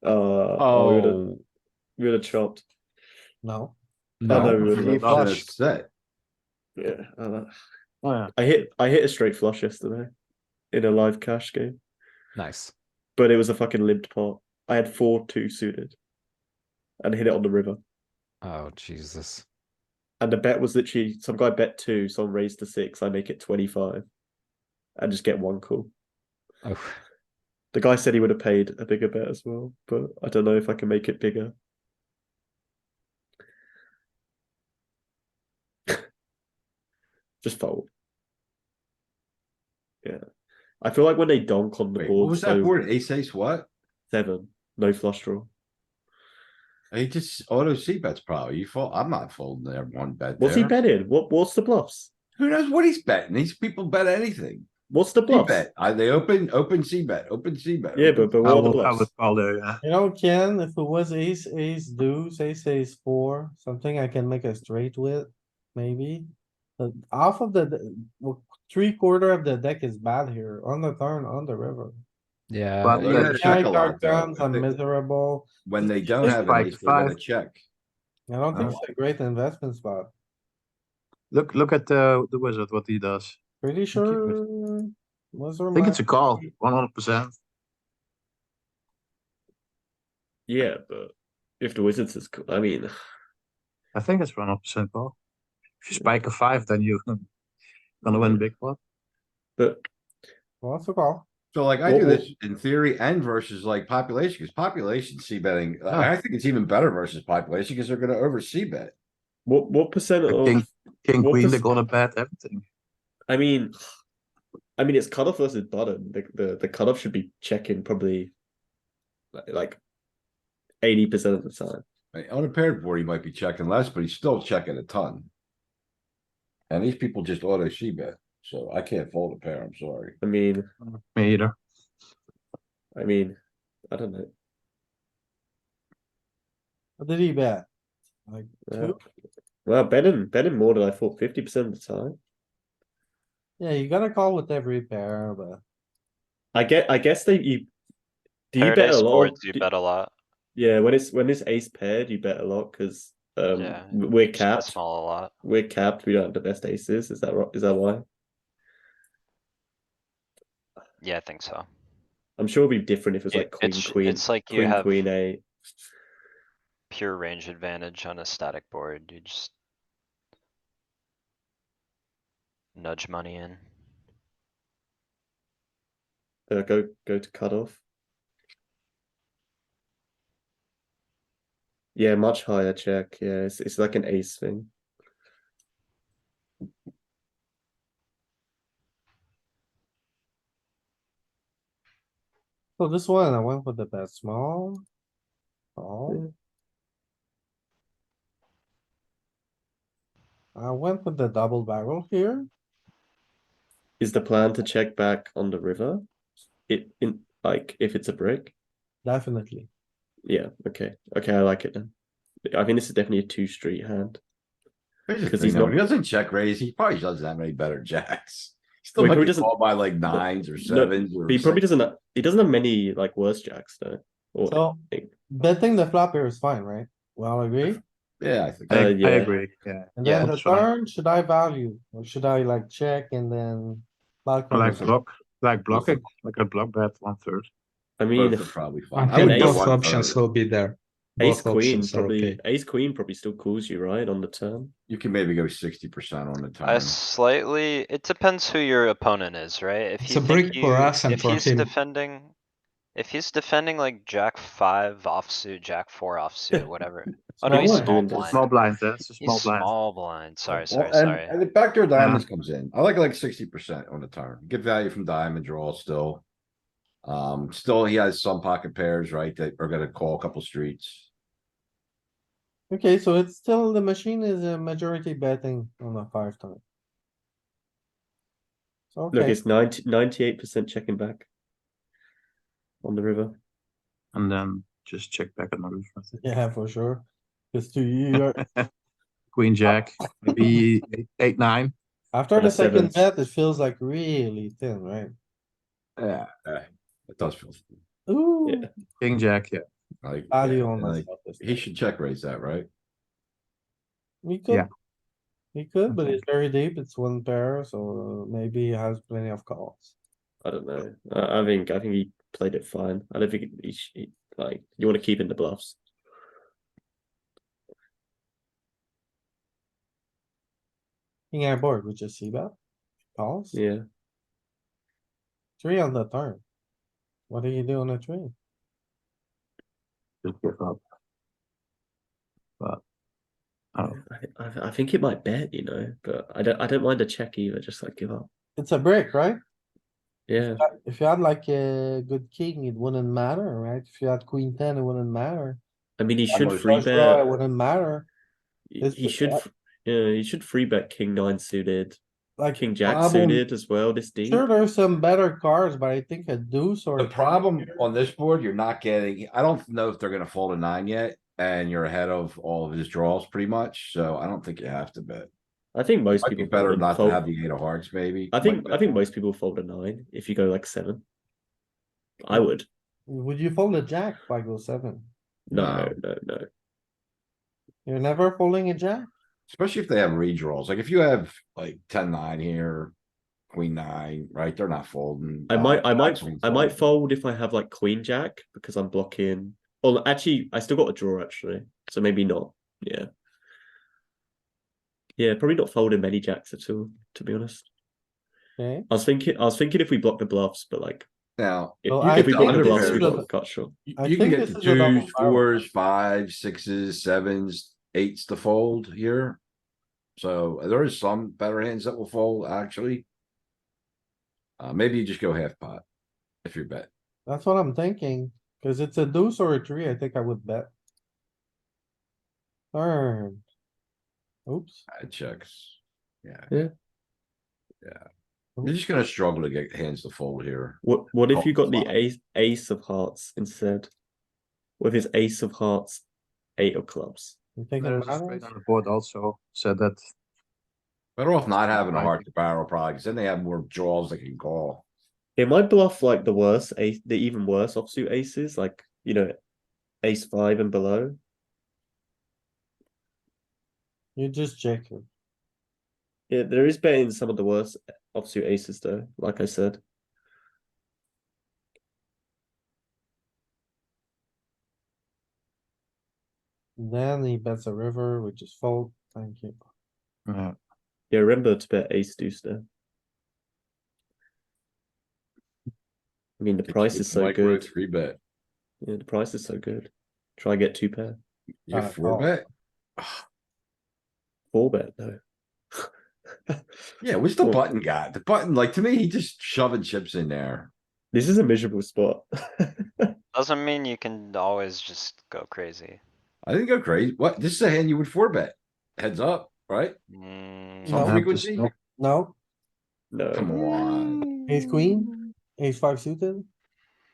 Oh, we would have chopped. No, no, no. we would've Deep lost. in a set. Yeah. Oh, yeah. I hit a straight flush yesterday in a live cash game, Nice. but it was a fucking limped pot. I had 4-2 suited, and hit it on the river. Oh, Jesus. And the bet was literally some guy bet 2, someone raised to 6. I make it 25, and just get 1 call. Oh, The guy said he would have paid a bigger bet as well, but I don't know if I can make it bigger. Just fold. Yeah. I feel like when they donk on the Wait, board, what was that board? Ace, ace, what? 7, no flush draw. He just auto C bets probably. You fold, I'm not folding there one bet What's he there. betting? What's the bluffs? Who knows what he's betting? These people bet anything. What's the C bluffs? bet. They open C bet, open C bet. Yeah, open- but what are the bluffs? call there, yeah. you know, Ken, if it was ace, ace deuce, ace 4, something I can make a straight with, maybe. But off of the, 3/4 of the deck is bad here, on the turn, on the river. yeah. But, You gotta check a High lot card though. comes, I I'm think miserable. when they don't Just have like an ace, they're gonna 5. check. I don't think Oh. it's a great investment spot. Look at the wizard, what he does. Pretty sure. Was there I think it's a my- call, 100%. Yeah, but if the Wizards is cool, I mean, I think it's 100% call. If you spike a 5, then you're gonna win big pot. but Well, it's a call. So like I Well, do this in theory and versus like population, because population C betting, I think it's even better versus population because they're gonna over C bet. what percent The of king. King, What queen, does- they're gonna bet everything. I mean, it's cutoff versus button. The cutoff should be checking probably like 80% of the time. Right, on a paired board, he might be checking less, but he's still checking a ton. And these people just auto c-bet, so I can't fold a pair, I'm sorry. I mean, Me either. I don't know. What did he bet? Like Yeah. two? Well, betting more than I thought 50% of the time. Yeah, you gotta call with every pair, but I guess do you Paired bet a ace lot? boards, you bet a lot. Yeah, when it's ace paired, you bet a lot because Yeah, we're you just bet capped. small a lot. We're capped. We don't have the best aces. Is that right? Is that why? Yeah, I think so. I'm sure it'd be different if it was like queen, queen, It's like you queen, have queen, eight. pure range advantage on a static board. You just nudge money in. Go to cutoff. Yeah, much higher check. Yeah, it's like an ace thing. so this one, I went with the bet small. Oh, I went with the double barrel here. Is the plan to check back on the river? Like if it's a brick? Definitely. Yeah. Okay. Okay, I like it then. I think this is definitely a 2-street hand. Here's the 'Cause thing, he's though, not- when he doesn't check raise, he probably doesn't have any better jacks. He Still Well, he might probably be doesn't- called by like nines or sevens or. But he probably sixes. doesn't. He doesn't have many like worse jacks though. Or So betting the flop here is fine, right? We all agree? Yeah, I think. I yeah. agree, yeah. And Yeah, then the that's fine. turn, should I value? Or should I like check and then? block Or like him? blocking, like a block bet 1/3. I mean, Both are probably fine. I I would think go both 1/3. options will be there. ace Both queen options are probably. okay. Ace queen probably still calls you right on the turn. You can maybe go 60% on the I turn. slightly, it depends who your opponent is, right? If It's you a think brick for us and if for he's him. defending. If he's defending like jack 5 offsuit, jack 4 offsuit, whatever. Oh no, Small he's blind. small Doing this. blind. Small blind, that's a He's small blind. small blind. Sorry, Well, sorry. and the backdoor diamonds comes in. I like 60% on the turn. Get value from diamond draw still. Still he has some pocket pairs, right, that are gonna call a couple streets. Okay, so it's still, the machine is a majority betting on a 5 turn. So, Look, okay, it's 98% checking back on the river. And then just check back on the roof. yeah, for sure. Cause to you, Queen, jack, maybe 8, 9. after the And a second sevens. bet, it feels like really thin, right? Yeah, it does feel Ooh, Yeah. King, jack, yeah. like, value on like, myself. this he time. should check raise that, right? We could. Yeah. He could, but it's very deep. It's one pair, so maybe he has plenty of calls. I don't know. I think he played it fine. I don't think like you want to keep in the bluffs. King eye board, we just see that. Calls, Yeah. 3 on the turn. What do you do on a 3? Just give up. But I don't know. I think it might bet, but I don't mind a check either. Just like give up. It's a brick, right? Yeah. If you had like a good king, it wouldn't matter, right? If you had queen 10, it wouldn't matter. I mean, he should Almost free Flush draw, It bet. wouldn't matter. He should. Yeah, he should free bet king 9 suited, Like, king jack Problem- suited as well. This deep. sure, there's some better cards, but I think a deuce or. The a king problem here- on this board, you're not getting, I don't know if they're gonna fold a 9 yet, and you're ahead of all of his draws pretty much, so I don't think you have to bet. I think most Might be people better fold- not to fold- have the 8 of hearts, maybe. I think Might bet. most people fold a 9 if you go like 7. I would. Would you fold a jack if I go 7? No. You're never folding a jack? Especially if they have redraws, like if you have like 10-9 here, queen 9, right, they're not folding. I might folding. fold if I have like queen jack because I'm blocking. Well, actually, I still got a draw actually, so maybe not. Yeah. Yeah, probably not folding many jacks at all, to be honest. Okay, I was thinking if we block the bluffs, but like Now, if, Well, if I we think block the this bluffs, is we a- got a gut shot. I you can think get this the is a double twos, barrel. 4s, 5s, 6s, 7s, 8s to fold here. So there is some better hands that will fold, actually. Maybe you just go half pot if you're bet. That's what I'm thinking, cuz it's a deuce or a three, I think I would bet. Turn. Oops. It checks. Yeah. Yeah. Yeah. You're just gonna struggle to get hands to fold here. What if you got the Flop. ace of hearts instead? With his ace of hearts, 8 of clubs. You thinking There's a about straight it? on the board also, said that. Better off not having a Right. heart to barrel probably, because then they have more draws they can call. It might bluff like the worst ace, the even worse offsuit aces, like ace 5 and below. You just check it. Yeah, there is betting some of the worst offsuit aces though, like I said. Then he bets a river, which is fold. Thank you. Yeah. Yeah, remember to bet ace deuce there. I mean, the price is so Micro good. 3-bet. Yeah, the price is so good. Try get 2 pair. You're Alright, 4-bet? 4 bet though. Yeah, what's the Well- button got? The button, like, to me, he just shoving chips in there. This is a miserable spot. Doesn't mean you can always just go crazy. I didn't go crazy. What? This is a hand you would 4-bet. Heads up, right? Mm, Some No. frequency? No, No. Come on. ace queen, ace five suited.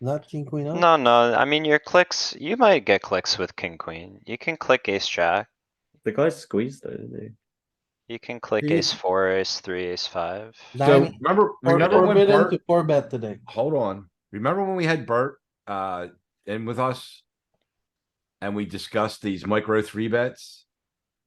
Not king queen off. No, no, I mean, your clicks, you might get clicks with king, queen. You can click ace jack. The guy's squeezed though, isn't he? You can click Do you- ace four, ace three, ace five. So Danny, remember when forbidden Bert, to four bet today. hold on. Remember when we had Bert, in with us? And we discussed these micro 3-bets?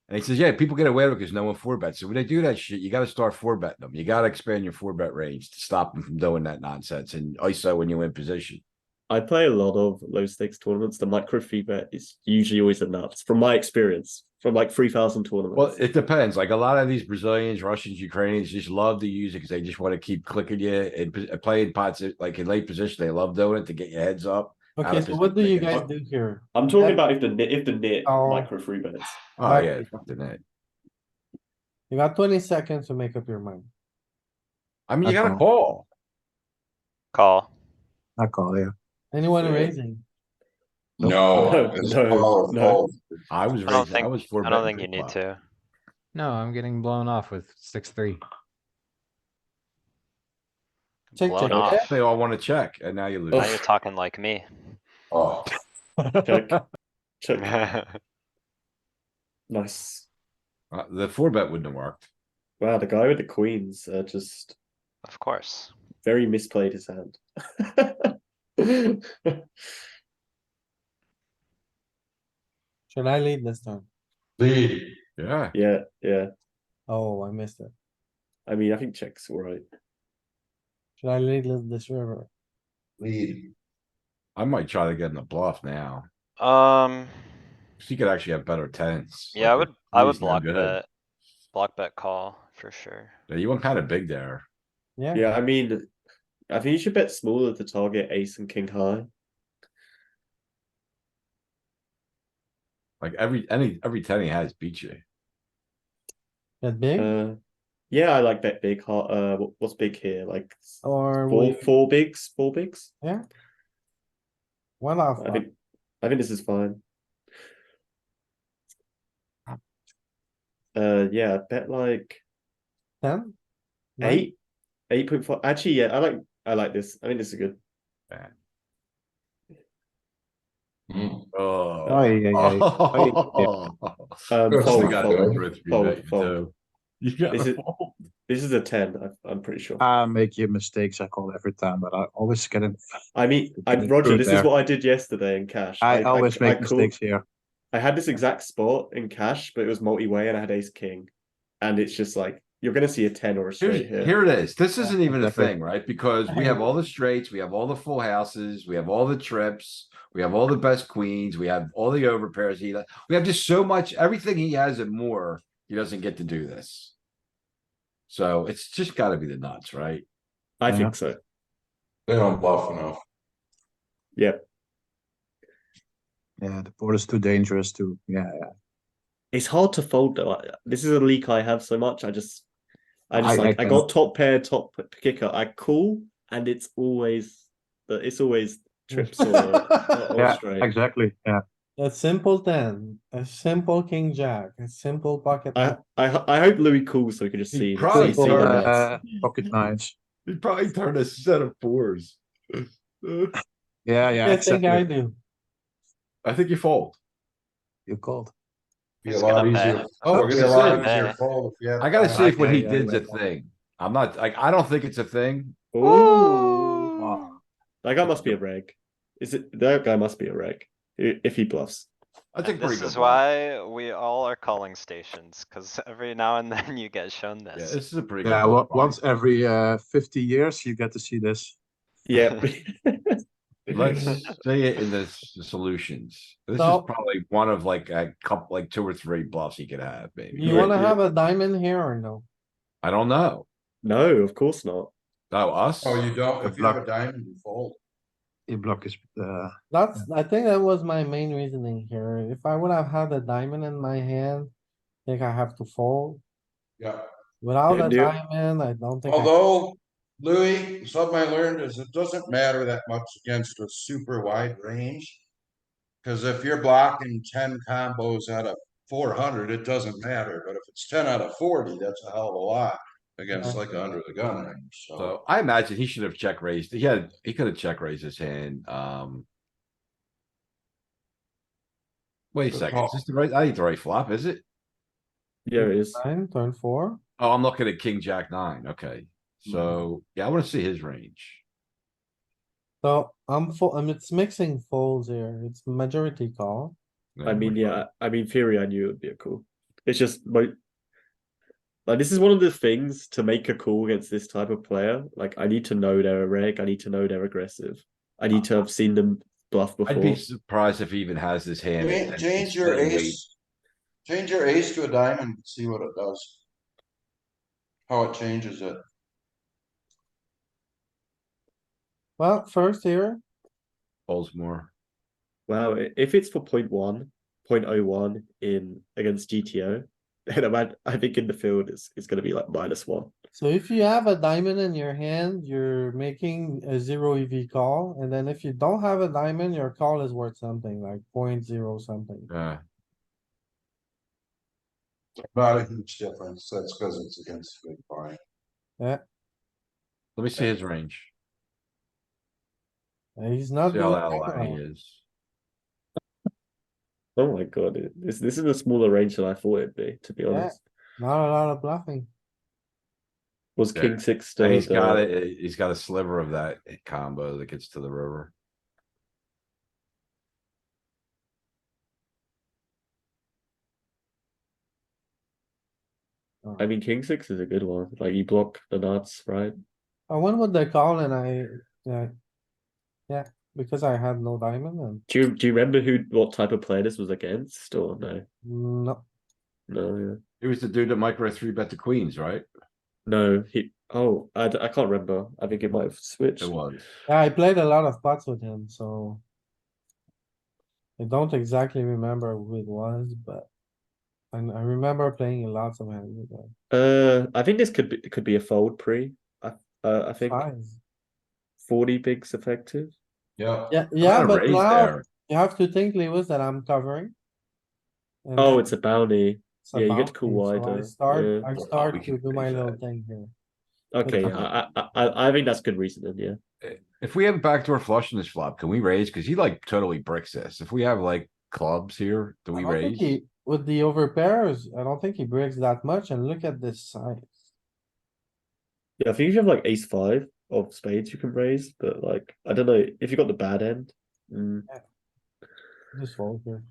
And he says, yeah, people get away with it because no one 4-bets. So when they do that shit, you gotta start 4-betting them. You gotta expand your 4-bet range to stop them from doing that nonsense and ISO when you're in position. I play a lot of low stakes tournaments. The micro free bet is usually always a nuts, from my experience, from like 3,000 tournaments. Well, it depends. Like a lot of these Brazilians, Russians, Ukrainians just love to use it because they just want to keep clicking you and playing pots like in late position. They love doing it to get your heads up. Okay, of so what do you position. guys do here? I'm talking Bet- about if the net Oh. micro free bets. Oh yeah, fuck the net. You got 20 seconds to make up your mind. I mean, you I gotta call. call. Call. I call, yeah. Anyone Yeah. raising? No, No, it's no, call or no. fold. I was I don't raising. I think, was 4 I don't think you need to. No, I'm getting blown off with 6-3. Check, Blown check, off. check. They all want to check, and now you lose. Now you're talking like me. Oh, Check. Check. Nice. The 4-bet wouldn't have worked. Wow, the guy with the queens just Of course. very misplayed his hand. Should I lead this time? lead. Yeah. Yeah. Oh, I missed it. I mean, I think check's all right. Should I lead this river? Lead. I might try to get in the bluff now. Um, She could actually have better tens. yeah, Like, I would three's no block good. bet. Block bet call, for sure. Yeah, you went kind of big there. Yeah, Yeah, I mean, I think you should bet smaller to target ace and king high. Like every 10 he has beats you. that big Yeah, I like bet big. What's big here? Like or four bigs. yeah. One off, I think this is fine. Yeah, bet like 10? Nine? 8.5. Actually, yeah, I like this. I think this is good. Mm. Oh, yeah, yeah. First Fold, thing I fold, do. fold. You got This is- This is a 10. I'm pretty sure. I make your mistakes, I call every time, but I always get in. I mean, Getting Roger, screwed this is there. what I did yesterday in cash. I always make called- mistakes here. I had this exact spot in cash, but it was multi-way and I had ace king. And it's just like, you're going to see a 10 or a straight here. Here it is. This isn't even a exactly. thing, right? Because we have all the straights, we have all the full houses, we have all the trips, we have all the best queens, we have all the overpairs. We have just so much, everything he has and more, he doesn't get to do this. So it's just gotta be the nuts, right? I Yeah. think so. They don't bluff enough. Yeah, the board is too dangerous to, yeah. It's hard to fold though. This is a leak I have so much. I I got top pair, top kicker. I call, and it's always trips or straight. exactly. Yeah. A simple ten, a simple king jack, a simple pocket. I hope Louis calls so we can just He see probably see the turned, bets. Pocket nines. he probably turned a set of fours. Yeah, yeah, I think I exactly. do. I think you fold. You called. Be a Who's lot gonna pay? easier. Oh, It'd be a who's lot gonna easier pay? fold if you had. I gotta see if what he yeah, did's a yeah. thing. I'm not, like, I don't think it's a thing. Oh, Wow. that guy must be a reg. Is it that guy must be a reg if he bluffs? I think And pretty this good is bluff. why we all are calling stations, cause every now and then you get shown Yeah, this. this is a pretty good Yeah, bluff. once every 50 years you get to see this. Yeah. Let's say it in the solutions. This is So- probably one of like a couple, like 2 or 3 bluffs he could have, maybe. You wanna have a diamond here or no? I don't know. No, of course not. Oh, us? Oh, you don't, The if you have a block. diamond, you fold. You block is That's, I think that was my main reasoning here. If I would have had a diamond in my hand, I think I have to fold. Yeah. Without Yeah, a Neil. diamond, I don't think. Although, Louis, something I learned is it doesn't matter that much against a super wide range. Cause if you're blocking 10 combos out of 400, it doesn't matter, but if it's 10 out of 40, that's a hell of a lot. Against Yeah. like a under the gun range, so. So I imagine he should have check raised. He could have check raised his hand. Wait a Good second, call. is this the right? I think the right flop, is it? Yeah, it is. Nine, turn four. Oh, I'm looking at king, jack, 9. Okay. So, yeah, I wanna see his range. So it's mixing folds here. It's majority call. I mean, yeah. I mean, theory, I knew it would be a call. It's just like this is one of the things to make a call against this type of player. Like, I need to know they're a reg. I need to know they're aggressive. I need to have seen them bluff before. I'd be surprised if he even has this hand. Change your ace. Change your ace to a diamond, and see what it does. How it changes it. Well, first here, Folds more. Wow, if it's for 0.1 in against GTO, then I think in the field it's going to be like -1. so if you have a diamond in your hand, you're making a zero EV call, and then if you don't have a diamond, your call is worth something like 0.0 something. Not a huge difference, that's because it's against big blind. Let me see his range. And he's not See how doing out of that line he well. is. Oh my god, this is a smaller range than I thought it'd be. To be Yeah. honest, Not a lot of bluffing. was Yeah. King Six still? And he's got it, he's got a sliver of that combo that gets to the river. I mean, King Six is a good one. Like you block the nuts, right? I went with the call and yeah, because I had no diamond and Do you remember what type of player this was against, or no? no, No, yeah. He was the dude that micro 3-bet the queens, right? No, I can't remember. I think it might have switched. It was. yeah, I played a lot of pots with him, so. I don't exactly remember who it was, but. And I remember playing lots of hands with him. I think this could be a fold pre. I think Five. 40 bigs effective. Yeah. Yeah, I'm yeah, not a but raise now there. you have to think, Lewis, that I'm covering. And Oh, then it's a bounty. it's a Yeah, you get to call bounty, so wider. I start, Yeah. I we start to can do my raise little that. thing here. Okay, Okay. I think that's good reasoning. Yeah. If we have a backdoor flush in this flop, can we raise? Cause he like totally bricks this. If we have like clubs here, do I we don't think raise? he, with the overpairs, I don't think he breaks that much and look at this size. Yeah, I think if you have like ace five of spades, you can raise, but like I don't know if you got the bad end. Just fold here.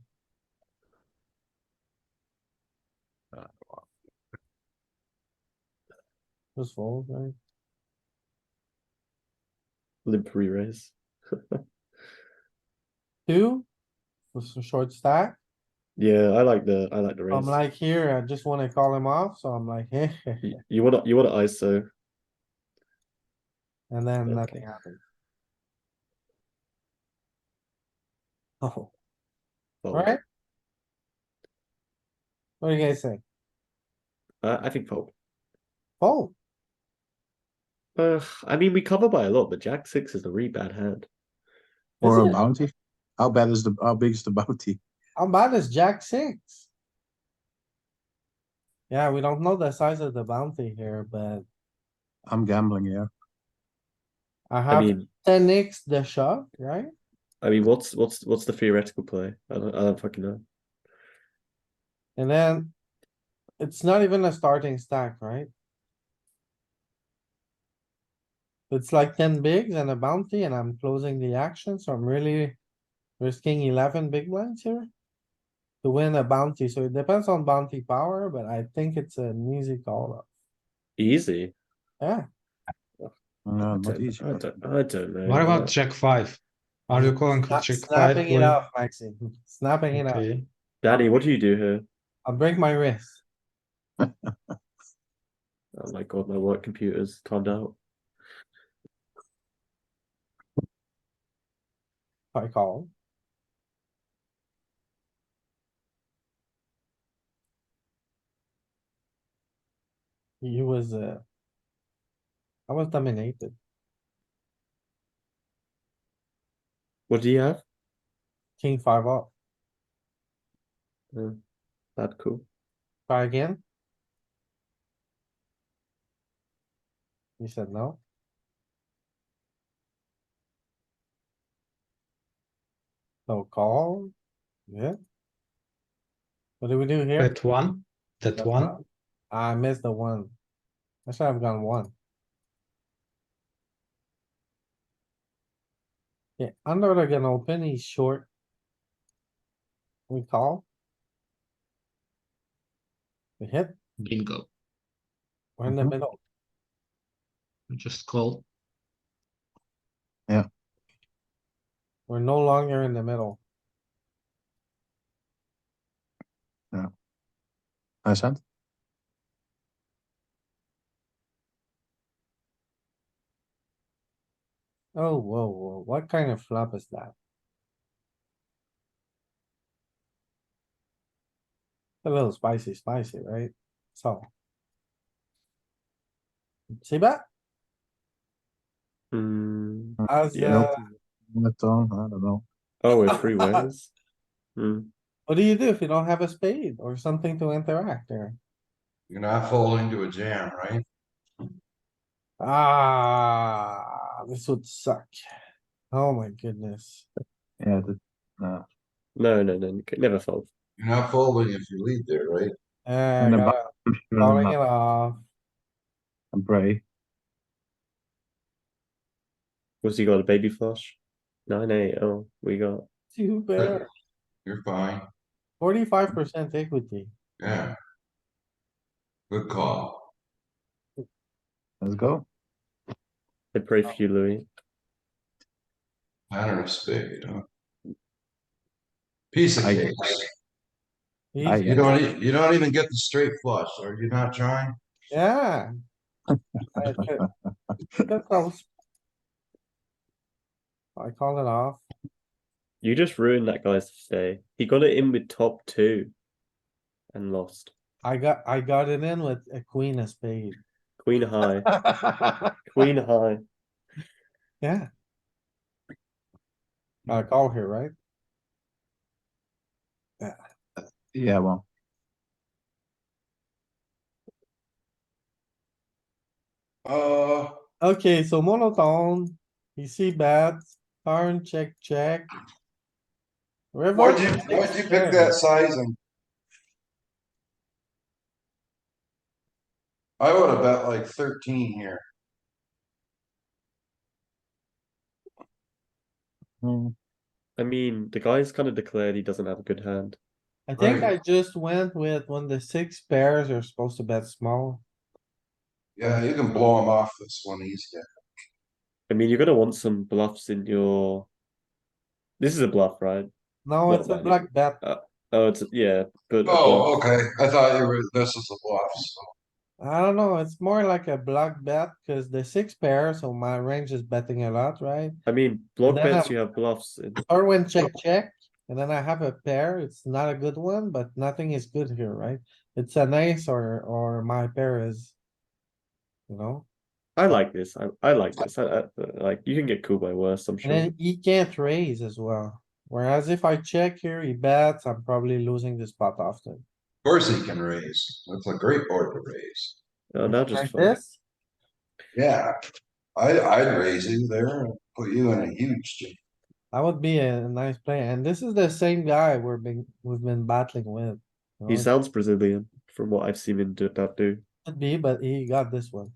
Just fold, right? Limp re-raise. Two, with some short stack. Yeah, I like the raise. I'm like here, I just wanna call him off, so I'm like, eh, You want to ISO. and then Okay. nothing happens. Oh, Fold. alright. What do you guys think? I think fold. Oh, I mean, we cover by a lot, but Jack 6 is a really bad hand. Or a it? bounty? How big is the bounty? how bad is Jack 6? Yeah, we don't know the size of the bounty here, but I'm gambling here. I I have mean, 10x the shot, right? what's the theoretical play? I don't fucking know. And then it's not even a starting stack, right? It's like 10 bigs and a bounty and I'm closing the action, so I'm really risking 11 big blinds here to win a bounty. So it depends on bounty power, but I think it's an easy call up. Easy. Yeah, No, not easy. I don't know. What about but- Jack 5? Are you calling Snap- Jack 5? snapping it when- off, Maxi. Snapping it off. Okay. Danny, what do you do here? I'll break my wrist. Oh my god, my work computer's timed out. I call. He was, I was dominated. What do you have? King 5 up. That cool. Try again. You said no. So call. Yeah. What do we do here? That one? That That's one? not- I missed the one. I should have gone one. Yeah, under the gun open, he's short. We call. We hit, Bingo. we're in the Mhm. middle. Just call. We're no longer in the middle. Nice hand. Oh, whoa, what kind of flop is that? A little spicy, right? So. See that? Hmm. As, Yeah. I don't know. Oh, we're three ways. Hmm. what do you do if you don't have a spade or something to interact there? You're not folding to a jam, right? Ah, this would suck. Oh my goodness. Yeah, no. No, you can never fold. You're not folding if you lead there, right? I And the gotta, calling it off. And pray. What's he got? A baby flush? 9-8. Oh, we got. Too bad. You're fine. 45% equity. Yeah. Good call. Let's go. I pray for you, Louis. Manner of spade, huh? Piece of I- cake. I- He's- You don't even get the straight flush. Are you not trying? Yeah. I could close. I called it off. You just ruined that guy's stay. He got it in with top 2 and lost. I got it in with a queen of spade. Queen high. Queen high. Yeah. I call here, right? Yeah, well, Okay, so monotone, you see bets, turn, check. River. why'd you pick that sizing? I would have bet like 13 here. I mean, the guy's kind of declared he doesn't have a good hand. I think Right. I just went with when the 6 pairs are supposed to bet small. Yeah, you can blow him off this one easy. I mean, you're gonna want some bluffs in your. This is a bluff, right? No, What it's a about black bet. Oh, it's yeah, but a Oh, bluff. okay. I thought this is a bluff. So. I don't know, it's more like a block bet, cuz the 6 pair, so my range is betting a lot, right? I mean, block then bets I'm- you have bluffs in. Or when check, And then I have a pair. It's not a good one, but nothing is good here, right? It's an ace or my pair is. You know, I like this. I like this. Like you can get cool by worse, I'm and sure. then he can't raise as well. Whereas if I check here, he bets, I'm probably losing this pot often. Of course he can raise. That's a great board to raise. Oh, now just Like fine. this, Yeah, I'd raise you there and put you in a huge jam. that would be a nice play. And this is the same guy we've been battling with. You He know, sounds Brazilian from what I've seen him do that do. could be, but he got this one.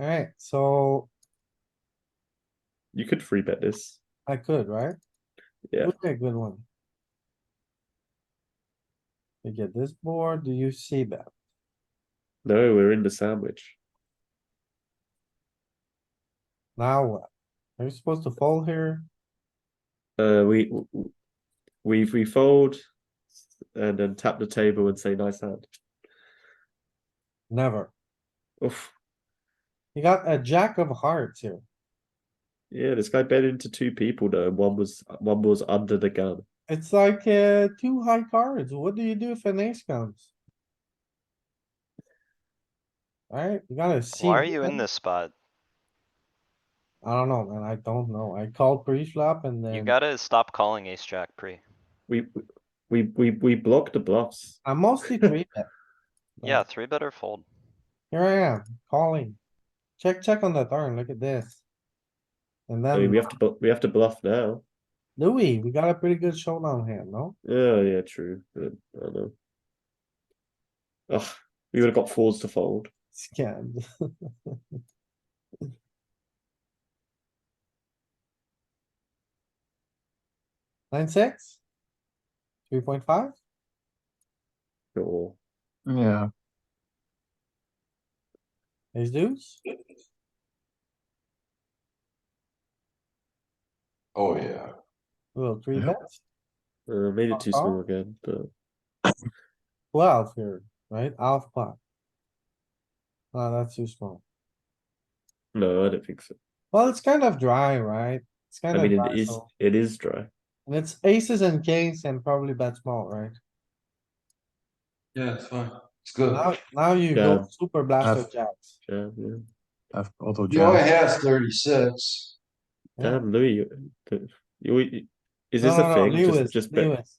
Alright, so You could free bet this. I could, right? Yeah. Would be a good one. You get this board, do you see that? No, we're in the sandwich. Now what? Are you supposed to fold here? We fold and then tap the table and say nice hand. Never. Oof. You got a jack of hearts here. Yeah, this guy bet into two people though. And one was under the gun. It's like, two high cards. What do you do if an ace comes? Alright, you gotta see. Why are you in them. this spot? I don't know, man. I don't know. I called pre-flop and You then gotta stop calling ace jack pre. We block the bluffs. I mostly three bet. Yeah, three better fold. Here I am, calling. Check on the turn. Look at this. And I mean, then we have to bluff now. Louis, we got a pretty good showdown hand, no? Oh yeah, true. But I don't know. Ugh, we would have got fours to fold. Scammed. 9-6? 3.5? Sure. Yeah. Ace deuce? Oh, yeah. Little three Yep. bets? Made it too Uh-huh. small again, but 12 here, right? Half pot. Oh, that's too small. no, I don't think so. Well, it's kind of dry, right? It's I kind of mean, dry, so. it is dry. And it's aces and kings and probably bet small, right? Yeah, it's fine. It's good. Now you Yeah. go super blaster Have- jacks. Yeah, yeah. I've auto He only jam. has 36. Yeah. Damn, Louis, is this No, a no, thing? Lewis, Just bet, Lewis.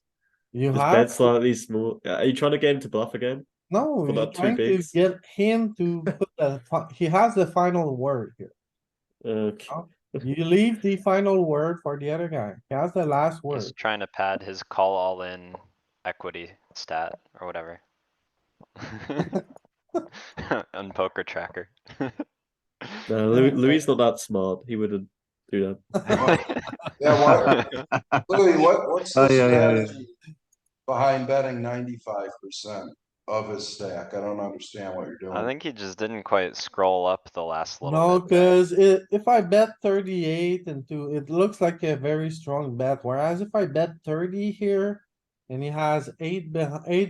You just have, bet slightly small. Are you trying to get him to bluff again? no, for you're that two trying to bigs? get him to put he has the final word here. Okay. You leave the final word for the other guy. He has the last He's word. trying to pad his call all in equity stat or whatever. On poker tracker. No, Louis not that smart. He wouldn't do Yeah, what, Louis, what's the Oh, yeah, yeah, yeah. strategy behind betting 95% of his stack? I don't understand what you're doing. I think he just didn't quite scroll up the last little No, bit there. cuz if I bet 38 into, it looks like a very strong bet, whereas if I bet 30 here. And he has eight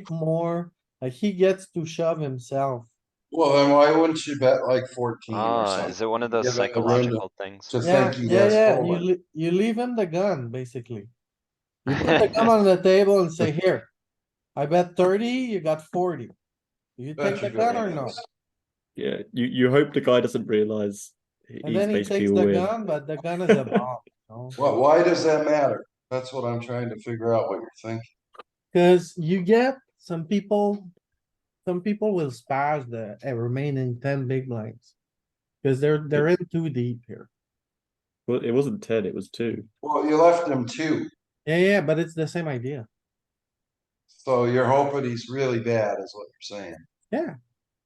more, like he gets to shove himself. Well, then why wouldn't you bet like 14 or Ah, something? is it one of those Give him the room psychological things? To Yeah, think he yeah, has yeah, folded. you leave him the gun, basically. You put the gun on the table and say, here. I bet 30, you got 40. You Bet take the you gun go or no? yes. Yeah, you hope the guy doesn't realize And he's then he basically takes all the in. gun, but the gun is a bomb, you know? Well, why does that matter? That's what I'm trying to figure out what you're thinking. Cause you get some people will spaz the remaining 10 big blinds. Cause they're in too deep here. Well, it wasn't 10, it was 2. Well, you left him 2, Yeah, but it's the same idea. so you're hoping he's really bad is what you're saying. Yeah.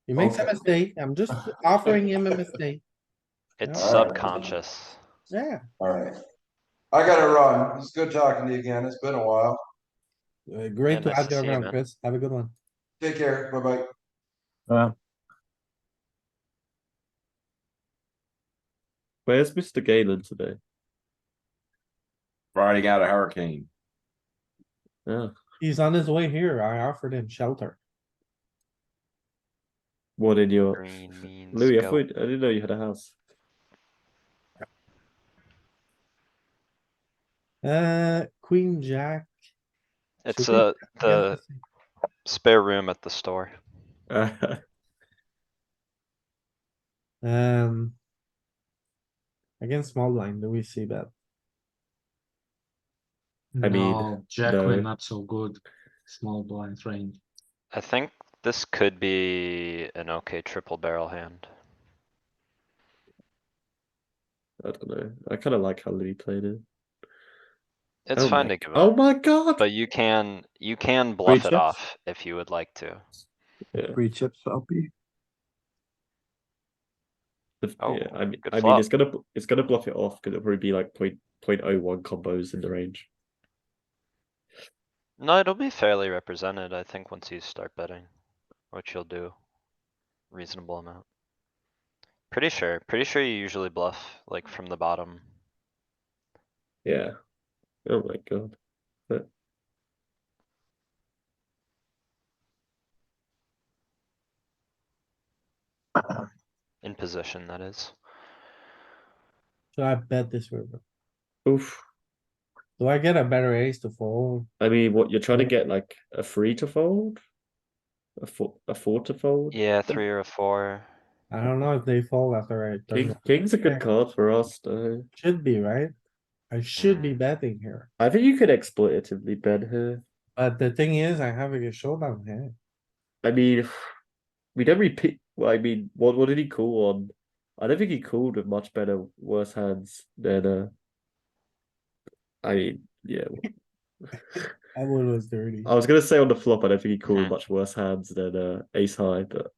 He makes a Okay. mistake. I'm just offering him a mistake. It's Alright. subconscious. Yeah, Alright. I gotta run. It's good talking to you again. It's been a while. great to nice have to you see you, around, man. Chris. Have a good one. Take care. Bye-bye. Where's Mr. Galen today? Riding out a hurricane. Yeah. He's on his way here. I offered him shelter. What in your Green means Louis? go. I didn't know you had a house. Queen, jack. It's Should we check against the six? spare room at the store. Um. Against small blind, do we see that? I mean, No, Jack no. queen not so good. Small blind range. I think this could be an okay triple barrel hand. I don't know. I kind of like how Louis played it. It's Oh fine my- to give Oh up, my god! but you can bluff it chips? off if you would like to. Yeah. 3 chips LP. Oh, Yeah, I mean, good it's flop. gonna bluff it off because it'll probably be like 0.01 combos in the range. No, it'll be fairly represented, I think, once you start betting, which you'll do. Reasonable amount. Pretty sure you usually bluff, like from the bottom. Yeah. Oh my god. In position, that is. Should I bet this river? Oof. Do I get a better ace to fold? I mean, what you're trying to get like a 3 to fold, a four to fold. Yeah, 3 or a 4. I don't know if they fold after I turn. King's a good card for us, though. Should be, right? I should be betting here, I think you could exploitatively bet here. but the thing is, I have a showdown hand. I mean, we don't repeat. Well, I mean, what did he call on? I don't think he called with much better, worse hands than. I mean, yeah. That one was dirty. I was gonna say on the flop, I don't think he called with Mhm. much worse hands than ace high, but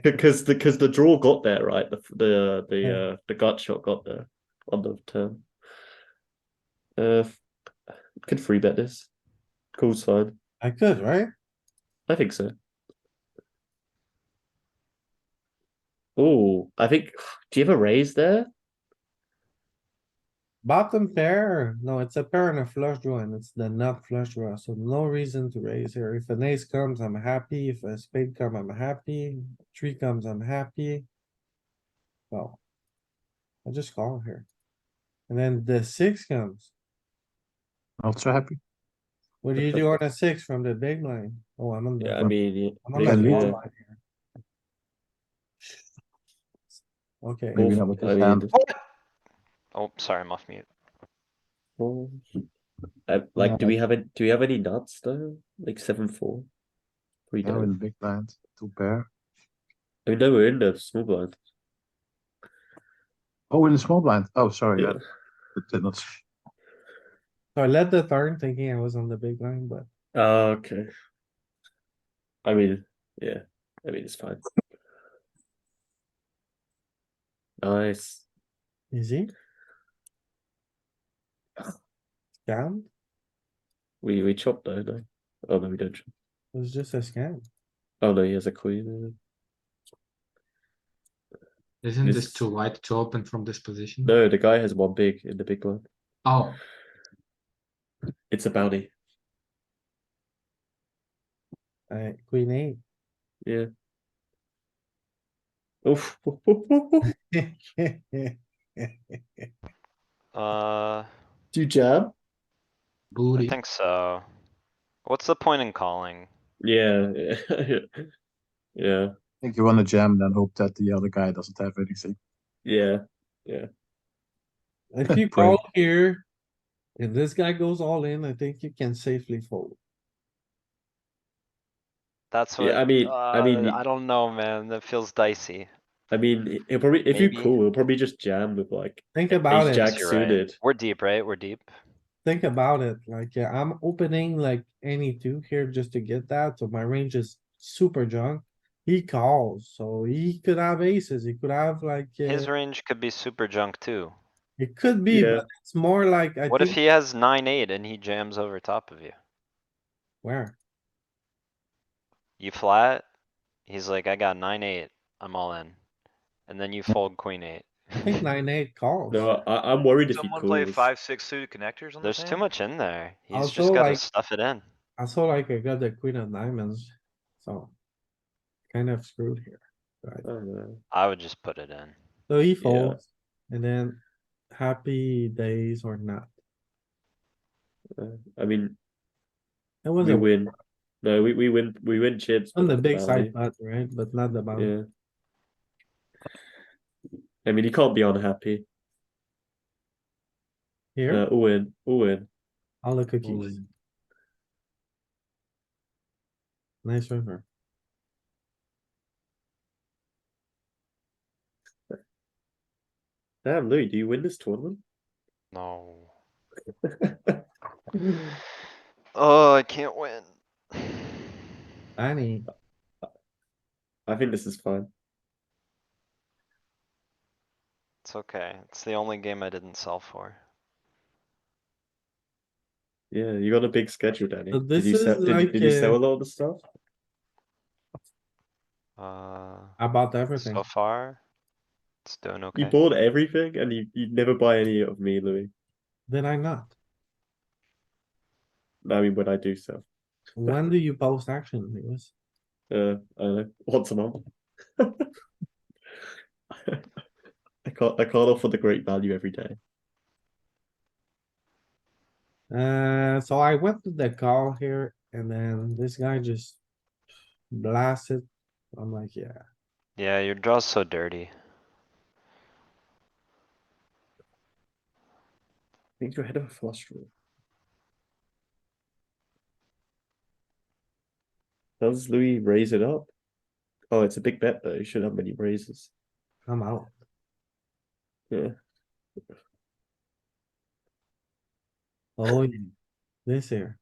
because the draw got there, right? The gut shot got there on the turn. Could free bet this. Cool side. I could, right? I think so. Oh, I think. Do you have a raise there? Bottom pair, no, it's a pair and a flush draw and it's the nut flush draw, so no reason to raise here. If an ace comes, I'm happy. If a spade comes, I'm happy. Tree comes, I'm happy. Well. I just call here. And then the 6 comes. Not so happy. What do you do on a 6 from the big line? Oh, I'm on Yeah, I the, mean, I'm on the can small lead. line here. Okay, Maybe Awful. not with I this mean, hand. Oh, sorry, I'm off mute. well, Yeah, do we have any nuts though? Like 7-4? We Yeah, with don't. the big blind, 2 pair. I mean, no, we're in the small blind. Oh, in the small blind. Oh, sorry. Yeah. It did not. so I led the turn thinking I was on the big line, but Oh, okay. I mean, yeah. I mean, it's fine. Nice. easy. Scam? We chop though, no? Oh no, we don't chop. It was just a scam. Oh no, he has a queen. Isn't This- this too wide to open from this position? No, the guy has one big in the big blind. Oh, It's a bounty. Queen 8. Yeah. Oof. Do you jab? I booty. think so. What's the point in calling? Yeah. Yeah. I think you want to jam and then hope that the other guy doesn't have anything. Yeah. Yeah. If you Pray. call here, if this guy goes all in, I think you can safely fold. That's Yeah, what, I mean, I don't know, man. That feels dicey. I mean, he'll probably if you Maybe. call, he'll probably just jam with like Think about ace it. jack You're right. suited. We're deep, right? We're deep. Think about it, like, yeah, I'm opening like any 2 here just to get that, so my range is super junk. He calls, so he could have aces, he could have like, His range could be super junk too. it could be, Yeah. but it's more like, I What if think, he has 9-8 and he jams over top of you? where? You flat? He's like, I got 9-8, I'm all in. And then you fold queen 8. I think 9-8 calls. No, I'm worried if he Someone play calls. 5-6 suited connectors on this There's too hand? much in there. He's Also, just gotta like- stuff it in. I saw like I got the queen of diamonds, so. Kind of screwed here, right? I don't know. I would just put it in. So he folds, and then happy days or not? I mean, It was we a win. No, we win. We win chips, on but the not the big side bounty. pot, right? But not the bounty. Yeah. I mean, you can't be unhappy. Here, All in, all in. all the All cookies. in. Nice river. Damn, Louis, do you win this tournament? No. Oh, I can't win. Danny, I think this is fine. It's okay. It's the only game I didn't sell for. Yeah, you got a big schedule, Danny. So Did this you is sell? like, Did you sell a lot of the stuff? about So everything. far, it's doing You okay. bought everything, and you never buy any of me, Louis. Did I not? I mean, when I do sell, When do you post action, Lewis? I don't know, once a month. I can't offer the great value every day. So I went to the call here and then this guy just blasted. I'm like, yeah, Yeah, your draw's so dirty. I think you're ahead of a flush draw. Does Louis raise it up? Oh, it's a big bet though. You should have many raises. I'm out. Yeah. Oh, yeah. This here.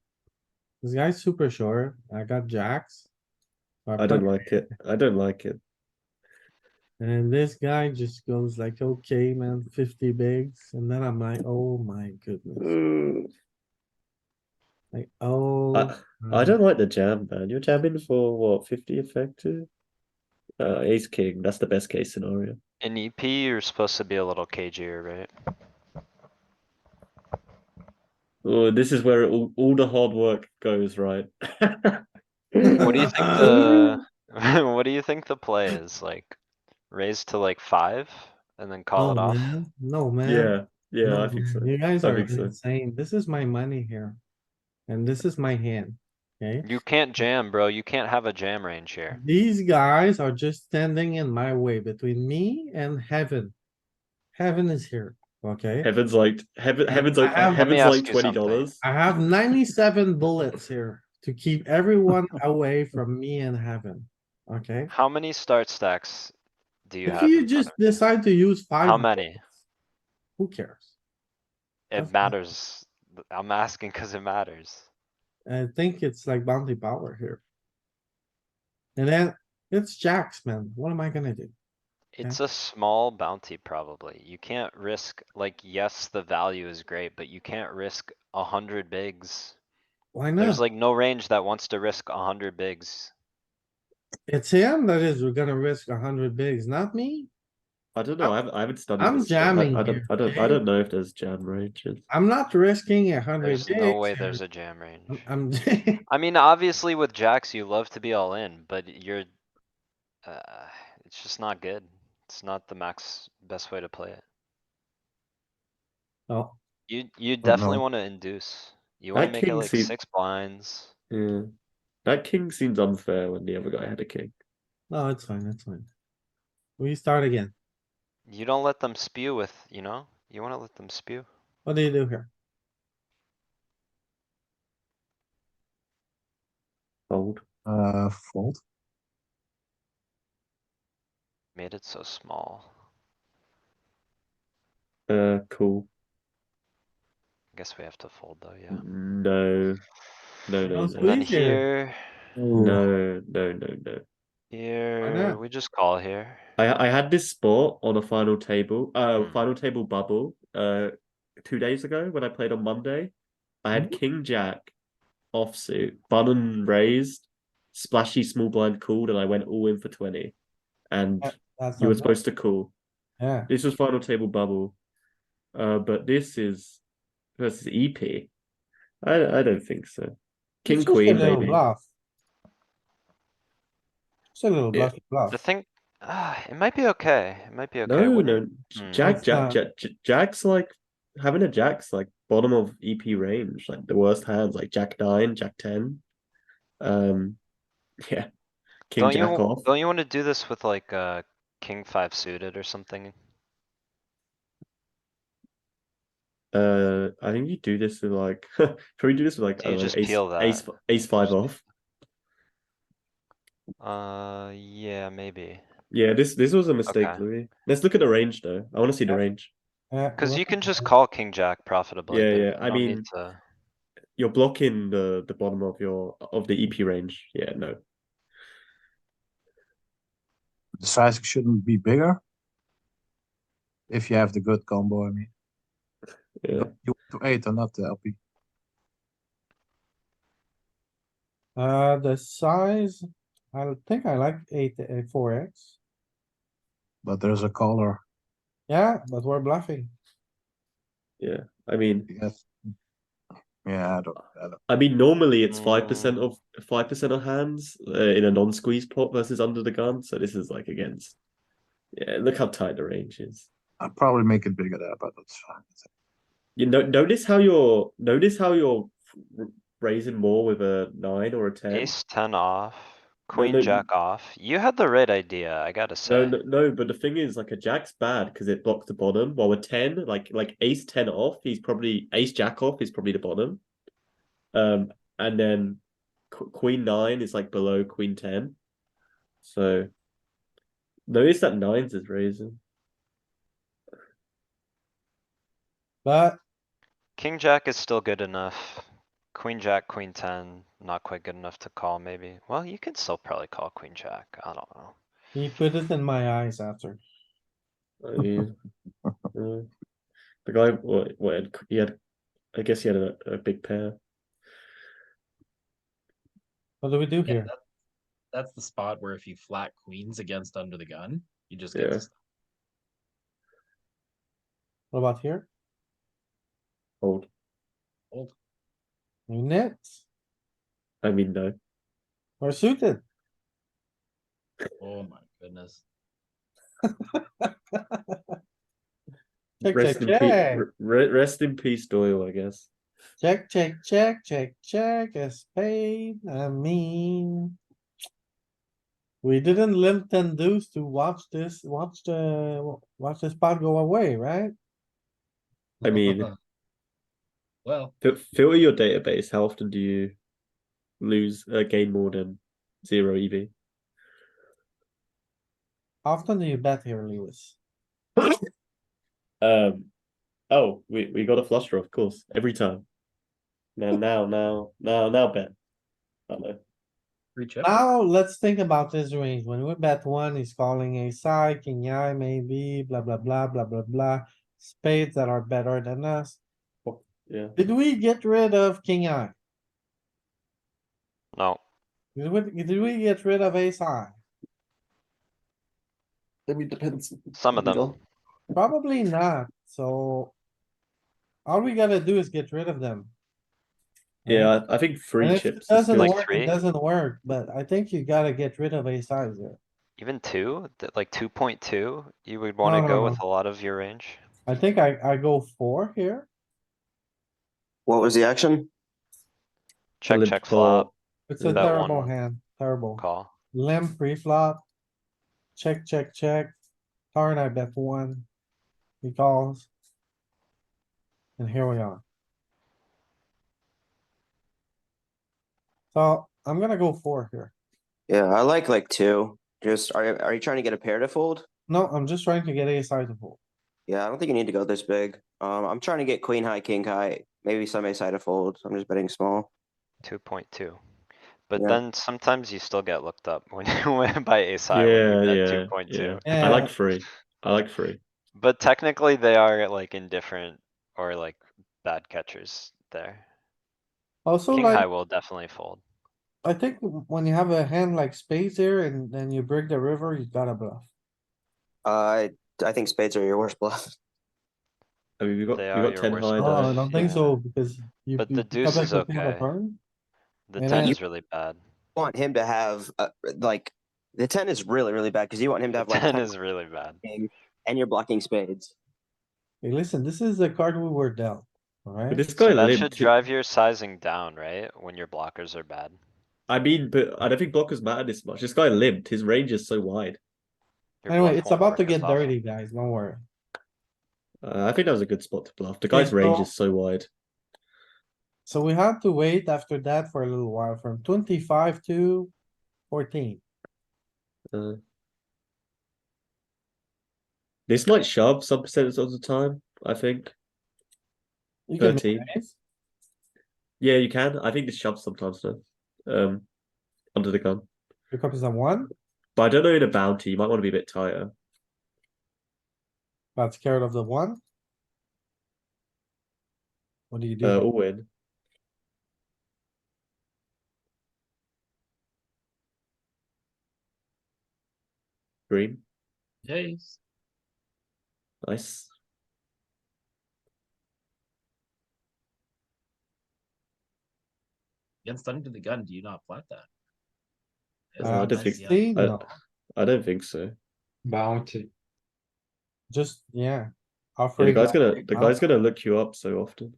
This guy's super short. I got jacks. I don't like it. I don't like it. And this guy just goes like, okay, man, 50 bigs. And then I'm like, oh my goodness. Like, oh. I don't like the jam, man. You're jamming for what, 50 effective? Ace king, that's the best case scenario. In EP, you're supposed to be a little cagier, right? Oh, this is where all the hard work goes, right? What do you think the, what do you think the play is? Like, raise to like 5 and then call No, it off? man. No, man. Yeah, yeah, No, I think so. man. You guys I are think so. insane. This is my money here. And this is my hand, okay? You can't jam, bro. You can't have a jam range here. These guys are just standing in my way between me and heaven. Heaven is here, okay? Heaven's like heaven's I like have- Let me heaven's like ask you something. $20. I have 97 bullets here to keep everyone away from me and heaven, okay? How many start stacks do you If have you in front just of you? decide to use 5. How many? bullets, who cares? It That's- matters. I'm asking cuz it matters. I think it's like bounty power here. And then it's jacks, man. What am I gonna do? It's a small bounty probably. You can't risk, like, yes, the value is great, but you can't risk 100 bigs. Why There's not? like no range that wants to risk 100 bigs. It's him that is, we're gonna risk 100 bigs, not me. I don't know. I haven't studied I'm this spot. jamming I here, don't I okay? don't know if there's jam ranges. I'm not risking 100 There's bigs. no way here. there's a jam range. I'm, I mean, obviously with jacks, you love to be all in, but you're, it's just not good. It's not the max best way to play it. oh, You definitely no. wanna induce. You wanna That make it king like seems 6 blinds. yeah. That king seems unfair when the other guy had a king. no, it's fine, it's fine. We start again. You don't let them spew with, you know? You wanna let them spew. What do you do here? Fold. Fold. Made it so small. Cool. Guess we have to fold though, yeah. No. No, no, No no. And then squeeze here. here, No, no, no, no. here, not? we just call here. I had this spot on a final table, Hmm. final table bubble, 2 days ago when I played on Monday. I had King Jack offsuit, button raised, splashy small blind called, and I went all in for 20. And That's you were not bad. supposed to call. Yeah, This was final table bubble. But this is versus EP. I don't think so. King it's just a Queen little maybe. bluff. It's a little Yeah. bluff, bluff. The thing, It might be okay. It might be okay. No, Wouldn't- no. Hmm. Jack's like having a Jack's like bottom of EP range, like the worst hands, like Jack 9, Jack 10. Yeah. King Jack off. Don't you wanna do this with like, king 5 suited or something? I think you do this with like probably do this with like Do I you don't know, just peel ace 5 off. Yeah, maybe. Yeah, this was a mistake, Okay. Louis. Let's look at the range though. I want to see the Yeah. range. Cause you can just call king jack profitably, Yeah, but yeah, you I don't need mean- to. You're blocking the bottom of the EP range. Yeah, no. The size shouldn't be bigger. If you have the good combo, I mean. Yeah. You want to 8 or not the LP. The size, I think I like 4x. But there's a caller. Yeah, but we're bluffing. Yeah. I mean, Yes. Yeah, I don't. I mean, normally it's 5% of 5% of hands in a non-squeeze pot versus under the gun. So this is like against. Yeah, look how tight the range is. I'll probably make it bigger there, but that's fine. You know, notice how you're raising more with a 9 or a 10. Ace 10 off, No, queen no, jack off. You had the right idea, I gotta No, say. no, but the thing is, like a jack's bad because it blocks the bottom. While a 10, like ace 10 off, he's probably ace jack off is probably the bottom. And then queen 9 is like below queen 10. So notice that 9s is raising. But King jack is still good enough. Queen jack, queen 10, not quite good enough to call maybe. Well, you could still probably call queen jack, I don't know. he put it in my eyes after. I mean, the guy, he had, I guess he had a big pair. What do we do Yeah, here? that's the spot where if you flat queens against under the gun, you just Yeah. get to What about here? Hold. fold. Nets, I mean, no. we're suited. Oh my goodness. Check, Rest check, in peace. check. Rest in peace, Doyle. I guess. Check, check, check, check, check, a spade, I mean. We didn't limp 10 deuce to watch the spot go away, right? I mean, Well, filter your database. How often do you lose gain more than 0 EV? How often do you bet here, Lewis? Oh, we got a flush draw, of course, every time. Now bet. I know. reach Now, let's think about this range. When we bet one, he's calling a side, king eye maybe, blah, blah, blah, blah, blah, blah. Spades that are better than us. Yeah. Did we get rid of king eye? No, Did we get rid of ace high? I mean, depends. some of them. Probably not, so. All we gotta do is get rid of them. Yeah, I think And 3 if it chips. Is doesn't still... Like work, three? it doesn't work, but I think you gotta get rid of ace highs there. Even 2, like 2.2, you would No, wanna no, go no. with a lot of your range? I think I go 4 here. What was the action? Check, Solid check call. flop, It's a Bet terrible one. hand, terrible. call. Limp pre-flop. Check, check, check. Turn, I bet one. He calls. And here we are. So I'm gonna go 4 here. Yeah, I like 2. Just are you trying to get a pair to fold? No, I'm just trying to get ace high to fold. Yeah, I don't think you need to go this big. I'm trying to get queen high, king high, maybe some ace high to fold. I'm just betting small. 2.2. But Yeah. then sometimes you still get looked up when you win by ace high when you bet Yeah, 2.2. I like 3. I like 3. But technically they are like indifferent or like bad catchers there. Also, King high like, will definitely fold. I think when you have a hand like spades here and then you break the river, you gotta bluff. I think spades are your worst bluff. I mean, we They got are your 10 worst high bluff. Oh, there. I don't think yeah. so, because you. But you the pick deuce up is a king of a okay. turn. The And 10 then- is really bad. Want him to have like The 10 is really, really bad because you want him to have like 10 10 is really bad. and you're blocking spades. Hey, listen, this is the card we were dealt, But alright? this guy So that limped. should drive your sizing down, right? When your blockers are bad. I mean, but I don't think blockers matter this much. This guy limped. His range is so wide. Your Anyway, bluff it's won't about to work as get often. dirty, guys, don't worry. I think that was a good spot to bluff. The guy's so- range is so wide. So we have to wait after that for a little while, from 25 to 14. Uh, this might shove some percentage of the time, I think. You can 13. raise. Yeah, you can. I think this shoves sometimes though. Under the gun. Your cup is a 1, But I don't know in a bounty, you might want to be a bit tighter. but scared of the 1. What do you do? All in. Green. Yes. Nice. Against under the gun, do you not flat that? It's I not don't nice, think- yeah. See, no, I don't think so. Bounty. just, yeah. Yeah, Offer the it guy's up. gonna look you up so often.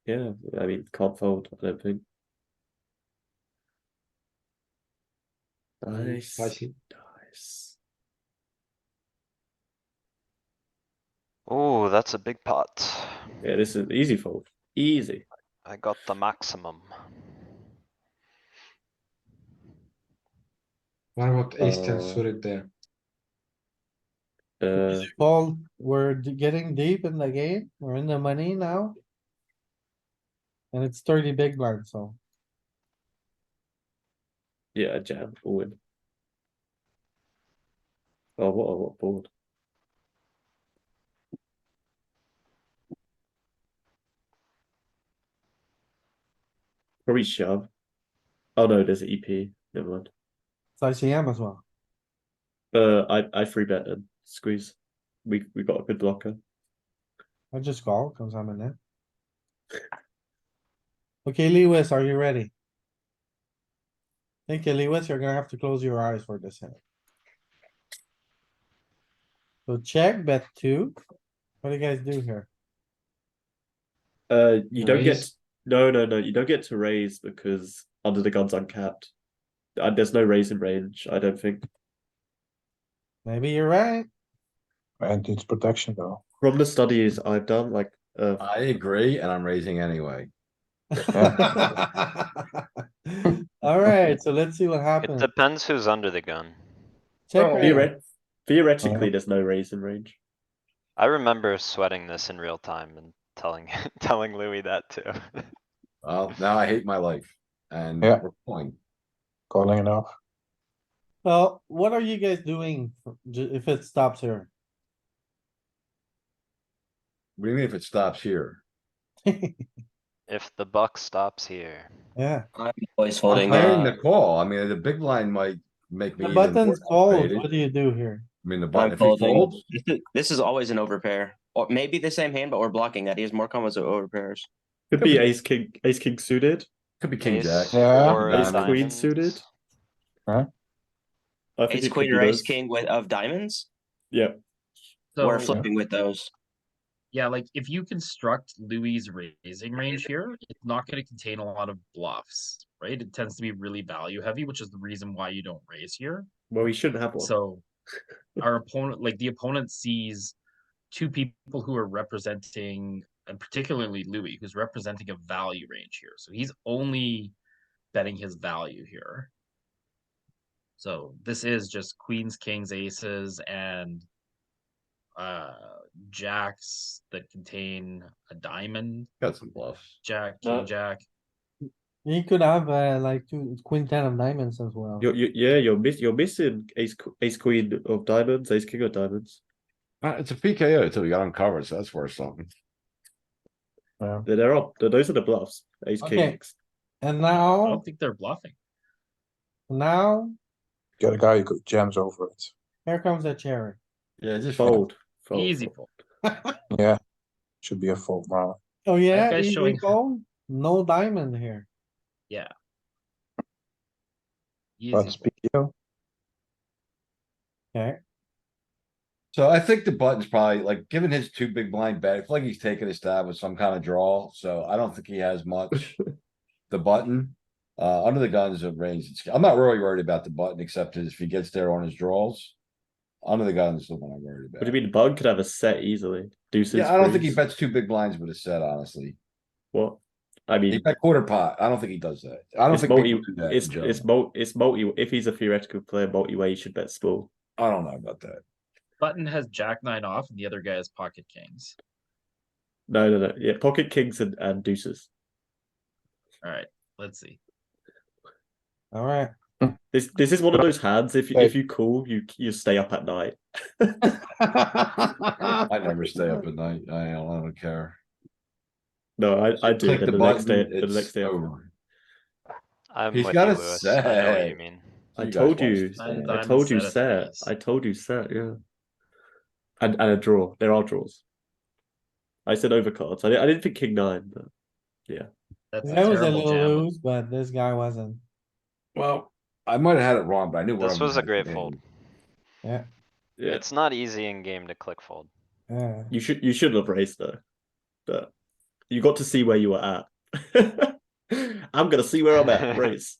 Yeah, I mean, can't fold, I don't think. Nice. Spicy. Nice. Oh, that's a big pot. Yeah, this is easy fold. Easy. I got the maximum. What about ace ten Uh, suited there? Paul, we're getting deep in the game, we're in the money now. And it's 30 big blind, so Yeah, jam, all in. Oh, what board? Probably shove. Oh no, there's an EP. Never mind. it's ICM as well. I free bet and squeeze. We got a good blocker. I just call, cause I'm in it. Okay, Lewis, are you ready? Okay, Lewis, you're gonna have to close your eyes for this hand. So check, bet 2. What do you guys do here? You don't get Raise. no, you don't get to raise because under the gun's uncapped. There's no raise in range, I don't think. Maybe you're right. And it's protection though. From the studies I've done, like I agree, and I'm raising anyway. Alright, so let's see what It happens. depends who's under the gun. Check raise. theoretically there's no raise in range. I remember sweating this in real time and telling, telling Louis that too. Well, now I hate my life, and Yeah. we're pulling. Calling enough. Well, what are you guys doing if it stops here? What do you mean if it stops here? If the buck stops here. Yeah, I'm always I'm folding. playing the call. I mean, the big line might make me. the even more button's cold. activated. What do you do here? I mean, the I'm button, if he folding. folds, This is always an overpair, or maybe the same hand, but we're blocking that. He has more combos of overpairs. Could be ace king suited, could be king Ace jack. Yeah. or ace diamond. queen diamond. suited. Huh? I think Ace it could queen be or ace those. king of diamonds. Yeah. We're So, flipping with those. yeah, like if you construct Louis' raising range here, it's not gonna contain a lot of bluffs, right? It tends to be really value heavy, which is the reason why you don't raise here. Well, he shouldn't have one. So our opponent, like the opponent sees two people who are representing, and particularly Louis, who's representing a value range here. So he's only betting his value here. So this is just queens, kings, aces, and jacks that contain a diamond, Got some bluffs. jack, No. king, jack. You could have like queen 10 of diamonds as well. You're missing ace queen of diamonds, ace king of diamonds. It's a PKO too. We got him covered, so that's worth something. Those are the bluffs. Ace Okay. king. And I now, don't think they're bluffing. now Get a guy who jams over it. Here comes the cherry. Yeah, just Fold. Fold. Easy fold. fold. Yeah, should be a fold now. Oh yeah, guy's easy showing- fold? No diamond here. Yeah. But Easy. speak you. Okay, So I think the button's probably like, given his two big blind bet, I feel like he's taking a stab with some kind of draw, so I don't think he has much. The button, under the gun is a range. I'm not really worried about the button, except if he gets there on his draws. Under the gun is the one I'm worried What do you about. mean? The button could have a set easily. Deuces. Yeah, I don't think he threes. bets two big blinds with a set, honestly. What? I He mean, bet quarter pot. I don't think he does that. I don't it's think multi. people do that. in It's general. multi. If he's a theoretical player, multi-way, you should bet small. I don't know about that. Button has jack nine off and the other guy has pocket kings. No. Yeah, pocket kings and deuces. Alright, let's see. alright. This is one of those hands. If you call, you stay up at night. I never stay up at night. I don't care. No, I do. Click Then the the next day, button, the next it's day. over. I'm He's with got you, a Lewis. I know what you set. mean. I You guys told watch you. this Nine thing. I diamond told you set of set. threes. I told you set. Yeah. And a draw. There are draws. I said overcards. I didn't think king nine, but That's a That was a terrible little jam. loose, but this guy wasn't. Well, I might have had it wrong, but I knew where This I'm was a at, great man. fold. yeah. It's not easy in game to click fold. Yeah, You should have raised though, but you got to see where you were at. I'm gonna see where I'm at. Raise.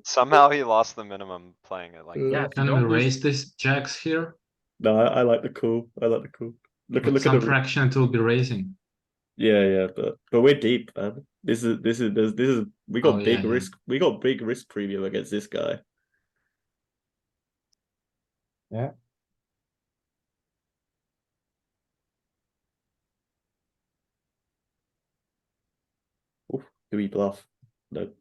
Somehow he lost the minimum playing it like Yeah, that. Yeah, if you Can we don't lose, raise this jacks here? No, I like the cool. I like the cool. Look With at some the fraction it will be raising. yeah, but we're deep, man. This is we got Oh, yeah, big yeah. risk. We got big risk premium against this guy. yeah. Oof, do we bluff? No.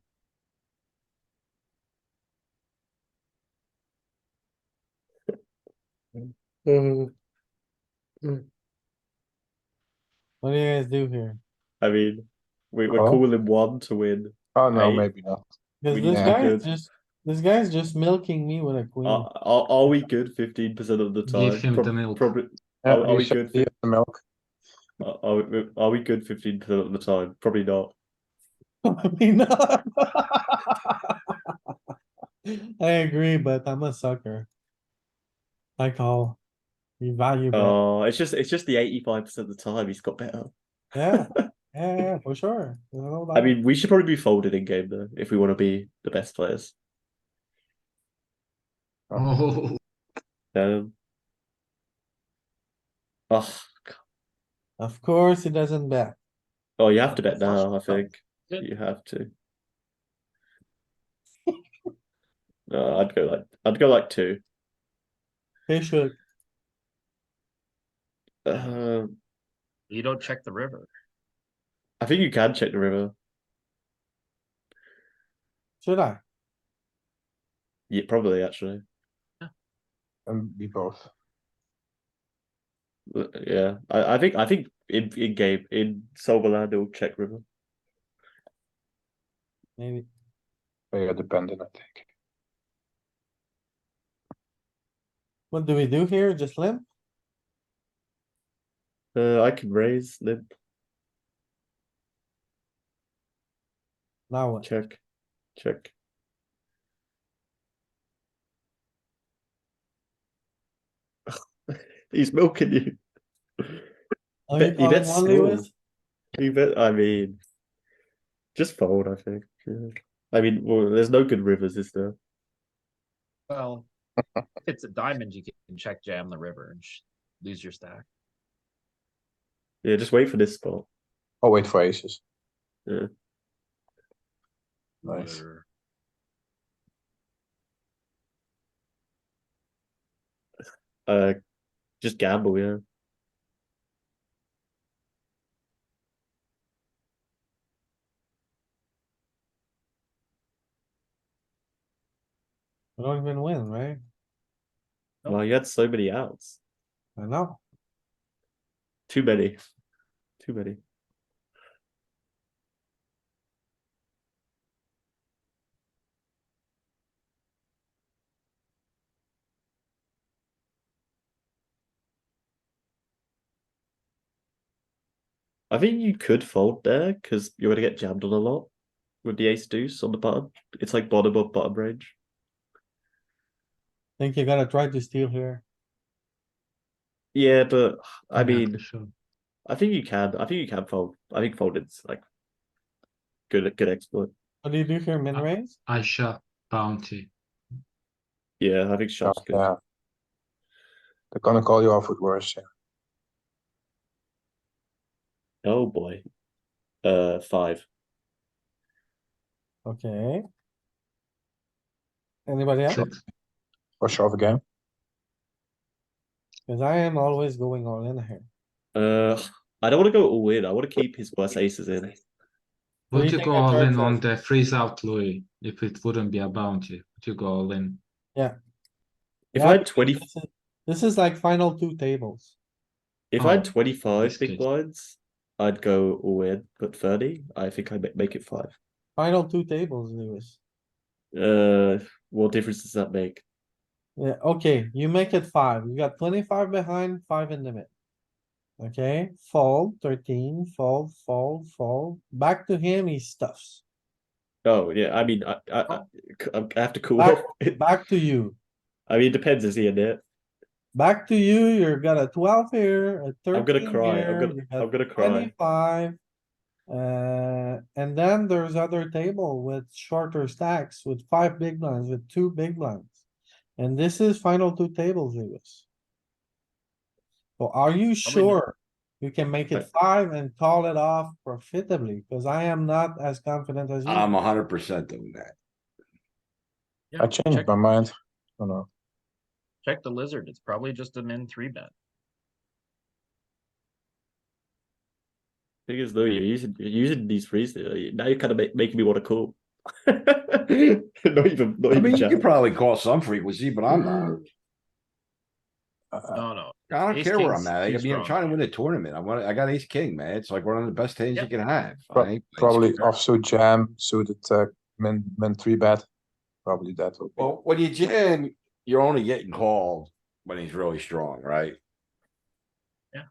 What do you guys do here? I mean, we're Oh. calling one to win. Oh no, Eight. maybe not. Cause We this need to be guy's good. this guy's just milking me with a queen. Are we good 15% of the time? Give him the milk. Probably. Yeah, Are you we said good? he has the milk. Are we good 15% of the time? Probably not. I mean, I agree, but I'm a sucker. I call. You value bet. Oh, it's just the 85% of the time he's got better. Yeah, yeah, for sure. There's no I doubt. mean, we should probably be folded in game though if we want to be the best players. Oh, Um. Oh, Of course, he doesn't bet. oh, you have to bet now. I think Good. you have to. No, I'd go like two. They should. you don't check the river. I think you can check the river. Should I? Yeah, probably actually. And be both. Yeah, I think in game in Solverland it'll check river. Maybe. They are dependent, I think. What do we do here? Just limp? I can raise limp Now what? check. He's milking you. Are you Bet- he calling bets one, small. Lewis? I mean, just fold. I think. Yeah. I mean, well, there's no good rivers, is there? Well, if it's a diamond, you can check jam the river and lose your stack. Yeah, just wait for this spot. Oh, wait for aces. Yeah. Nice. Or- Just gamble. Yeah. We don't even win, right? Well, you had so many outs. I know. Too many. Too many. I think you could fold there because you're gonna get jammed on a lot with the ace deuce on the button. It's like bottom of bottom range. Think you gotta try to steal here. Yeah, but I Yeah, mean, for sure. I think you can. I think you can fold. I think folding's like good exploit. What do you do here, min raise? I shot bounty. Yeah, I think shop's good. Yeah. They're gonna call you off with worse, yeah. Oh boy. 5. Okay. Anybody else? Six. Or shove again. Cause I am always going all in here. I don't want to go all in. I want to keep his worst aces in. So Would you think go I all charge in on us? the freeze out Louis if it wouldn't be a bounty? Would you go all in? If Yeah, I had 20, this is like final two tables. if I had Oh, 25 this big case. blinds, I'd go all in. But 30, I think I make it 5. Final two tables, Lewis. What difference does that make? Yeah, okay, you make it 5. You got 25 behind, 5 in the mid. Okay, fold, 13, fold, fold, fold. Back to him, he stuffs. Oh yeah, I mean, I have to cool Back, off. back to you. I mean, it depends. Is he in there? Back to you, you've got a 12 here, a I'm gonna 13 cry. here, you I'm got gonna cry. 25. And then there's other table with shorter stacks, with 5 big blinds, with 2 big blinds. And this is final two tables, Lewis. So are you Probably not. sure you can make it 5 and call it off profitably? Cause I am not as confident as you. I'm 100% doing that. Yeah, I changed check, my mind. Oh no. check the lizard. It's probably just a min 3-bet. Thing is, though, you're using these frees. Now you're kind of making me want to call. not even I mean, you jam. could probably call some frequency, but I'm not. No, no. I don't Ace care where king's I'm at. I too mean, I'm strong. trying to win a tournament. I got ace king, man. It's like one of the best hands Yeah. you can have. Pro- I ain't playing Probably square. offsuit jam, suited min 3-bet. Probably that would be. Well, when you jam, you're only getting called when he's really strong, right? Yeah.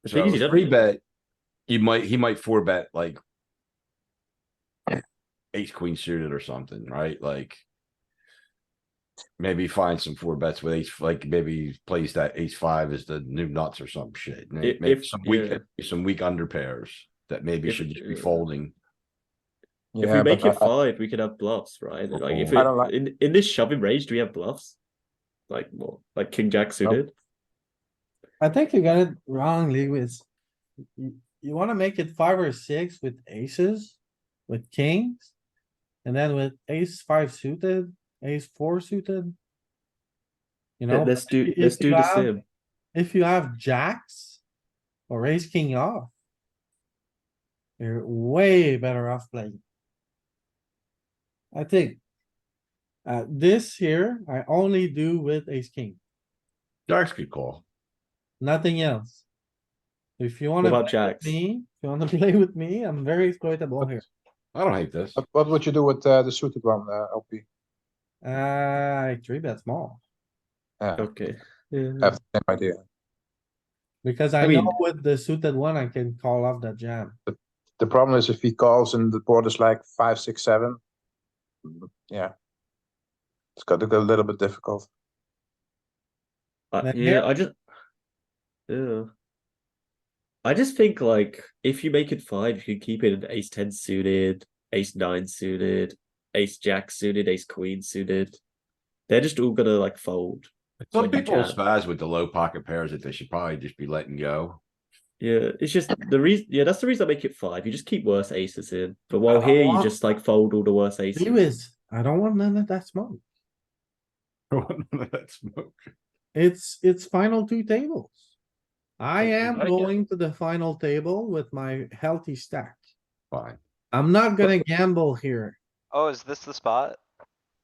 The thing So is, he doesn't- 3-bet, he might 4-bet like ace queen suited or something, right? Like maybe find some 4-bets with ace, like maybe plays that ace-5 as the new nuts or some shit. Maybe some weak under pairs that maybe should just be folding. if Yeah, we make but it 5, we could have bluffs, right? Like if I don't like- in this shoving range, do we have bluffs? Like what? Like king jack suited? I think you got it wrong, Lewis. You wanna make it 5 or 6 with aces, with kings. And then with ace 5 suited, ace 4 suited. You know, Let's do if you the have- sim. If you have jacks or ace king off. You're way better off playing. I think. This here, I only do with ace king, Jack's good call. nothing else. If you wanna What about play with jacks? me, if you wanna play with me, I'm very exploitable here. I don't hate this. What would you do with the suited one, LP? I 3-bet small, Yeah, Okay. I have the same idea. because I I know mean- with the suited one, I can call off the jam. The problem is if he calls and the board is like 5, 6, 7. Yeah. It's got to get a little bit difficult. Then Yeah, yeah. I just think like if you make it 5, you can keep it an ace 10 suited, ace 9 suited, ace jack suited, ace queen suited. They're just all gonna like fold. Some when you people jam. spaz with the low pocket pairs that they should probably just be letting go. Yeah, it's just the reason. Yeah, that's the reason I make it 5. You just keep worse aces in. But while I here, you want- just like fold all the worst aces. Lewis, I don't want none of that smoke. That smoke. It's final two tables. I You am gotta get- going to the final table with my healthy stack. Fine. I'm not gonna gamble here. Oh, is this the spot?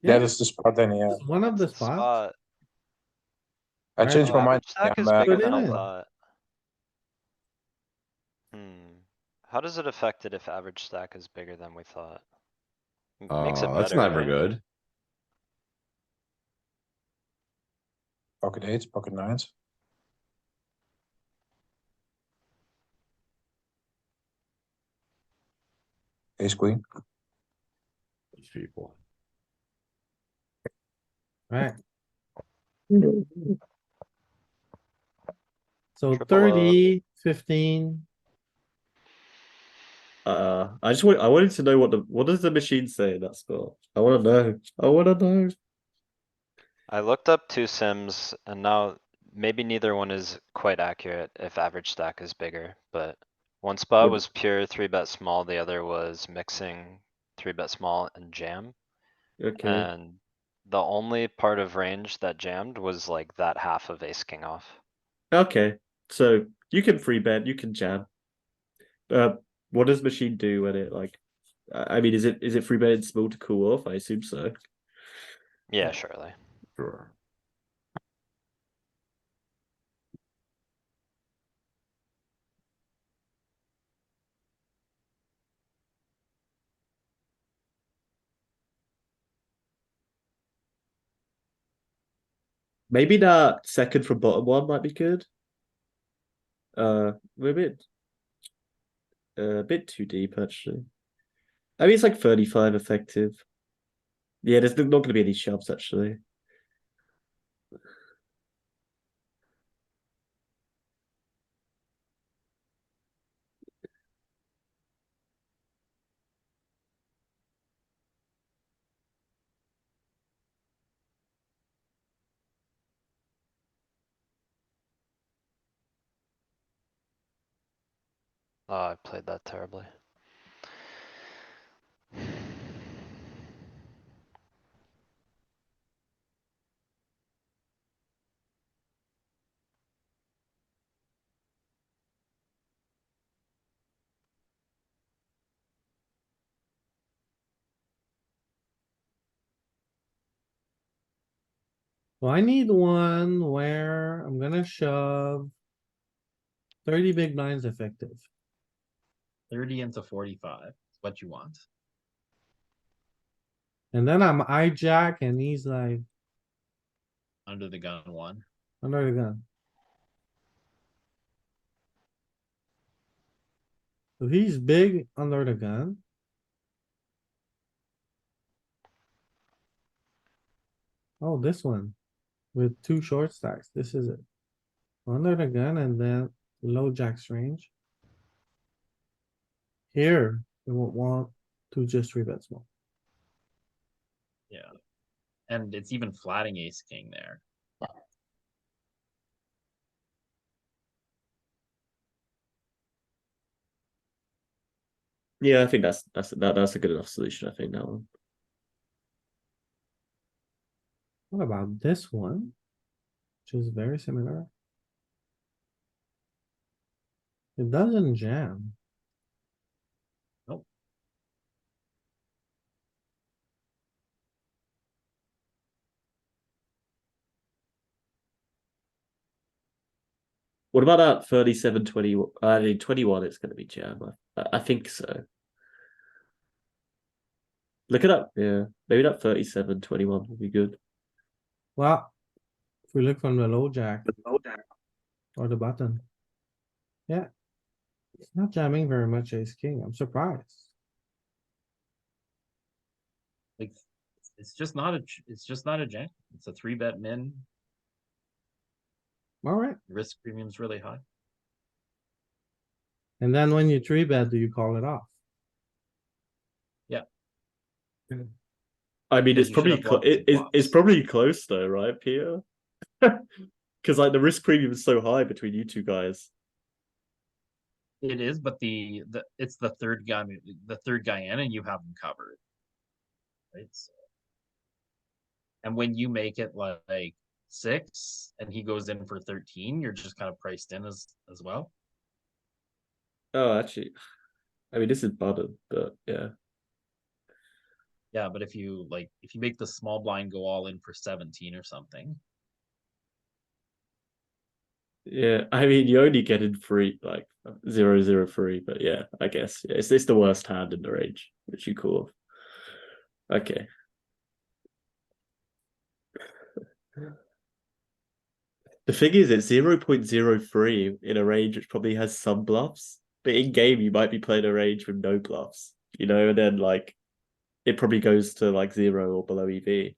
That is the spot then, yeah. It's one of the It's the spots. spot. I Right. changed Oh, my average mind. stack is I'm, bigger Put than it I in. thought. How does it affect it if average stack is bigger than we thought? Makes it That's better, never right? good. pocket 8s, pocket 9s. ace queen. These people. Right? So Triple up. 30, 15. I wanted to know what does the machine say in that spot? I want to know. I want to know. I looked up two sims and now maybe neither one is quite accurate if average stack is bigger, but one spot Would- was pure three bet small, the other was mixing three bet small and jam. Okay. And the only part of range that jammed was like that half of ace king off. Okay. So you can free bet, you can jam. What does machine do when it like? I mean, is it free betting small to cool off? I assume so. Yeah, surely. Sure. Maybe that second from bottom one might be good. Maybe a bit too deep actually. I mean, it's like 35 effective. Yeah, there's not going to be any shoves actually. Oh, I played that terribly. So I need one where I'm gonna shove 30 big blinds effective. 30 into 45 is what you want. And then I'm hijack and he's like Under the gun one. under the gun. So he's big under the gun. Oh, this one with two short stacks. This is it. Under the gun and then low jack's range. Here, we won't want to just three bet small. Yeah. And it's even flatting ace king there. Yeah, I think that's a good enough solution. I think that one. What about this one? Which is very similar. It doesn't jam. Nope. What about that 37, 20? I mean, 21. It's going to be jam. I think so. Look it up. Yeah, maybe that 37, 21 would be good. Well, if we look from the low jack or the button. Yeah. It's not jamming very much ace king. I'm surprised. Like it's just not a jam. It's a 3-bet min. Alright, Risk premium's really high. and then when you three bet, do you call it off? I mean, Because it's you should probably have blocked it's flops. probably close though, right, Peter? Because like the risk premium is so high between you two guys. It is, but it's the third guy in, and you have him covered. Right. And when you make it like 6 and he goes in for 13, you're just kind of priced in as well. Oh, actually, I mean, this is button, but yeah. Yeah, but if you make the small blind go all in for 17 or something. Yeah, I mean, you only get in free, like 0-0-3, but yeah, I guess. Yeah, it's the worst hand in the range, which you call. Okay. The thing is, it's 0.03 in a range which probably has some bluffs, but in game, you might be playing a range with no bluffs. you know, and then like it probably goes to like 0 or below EV.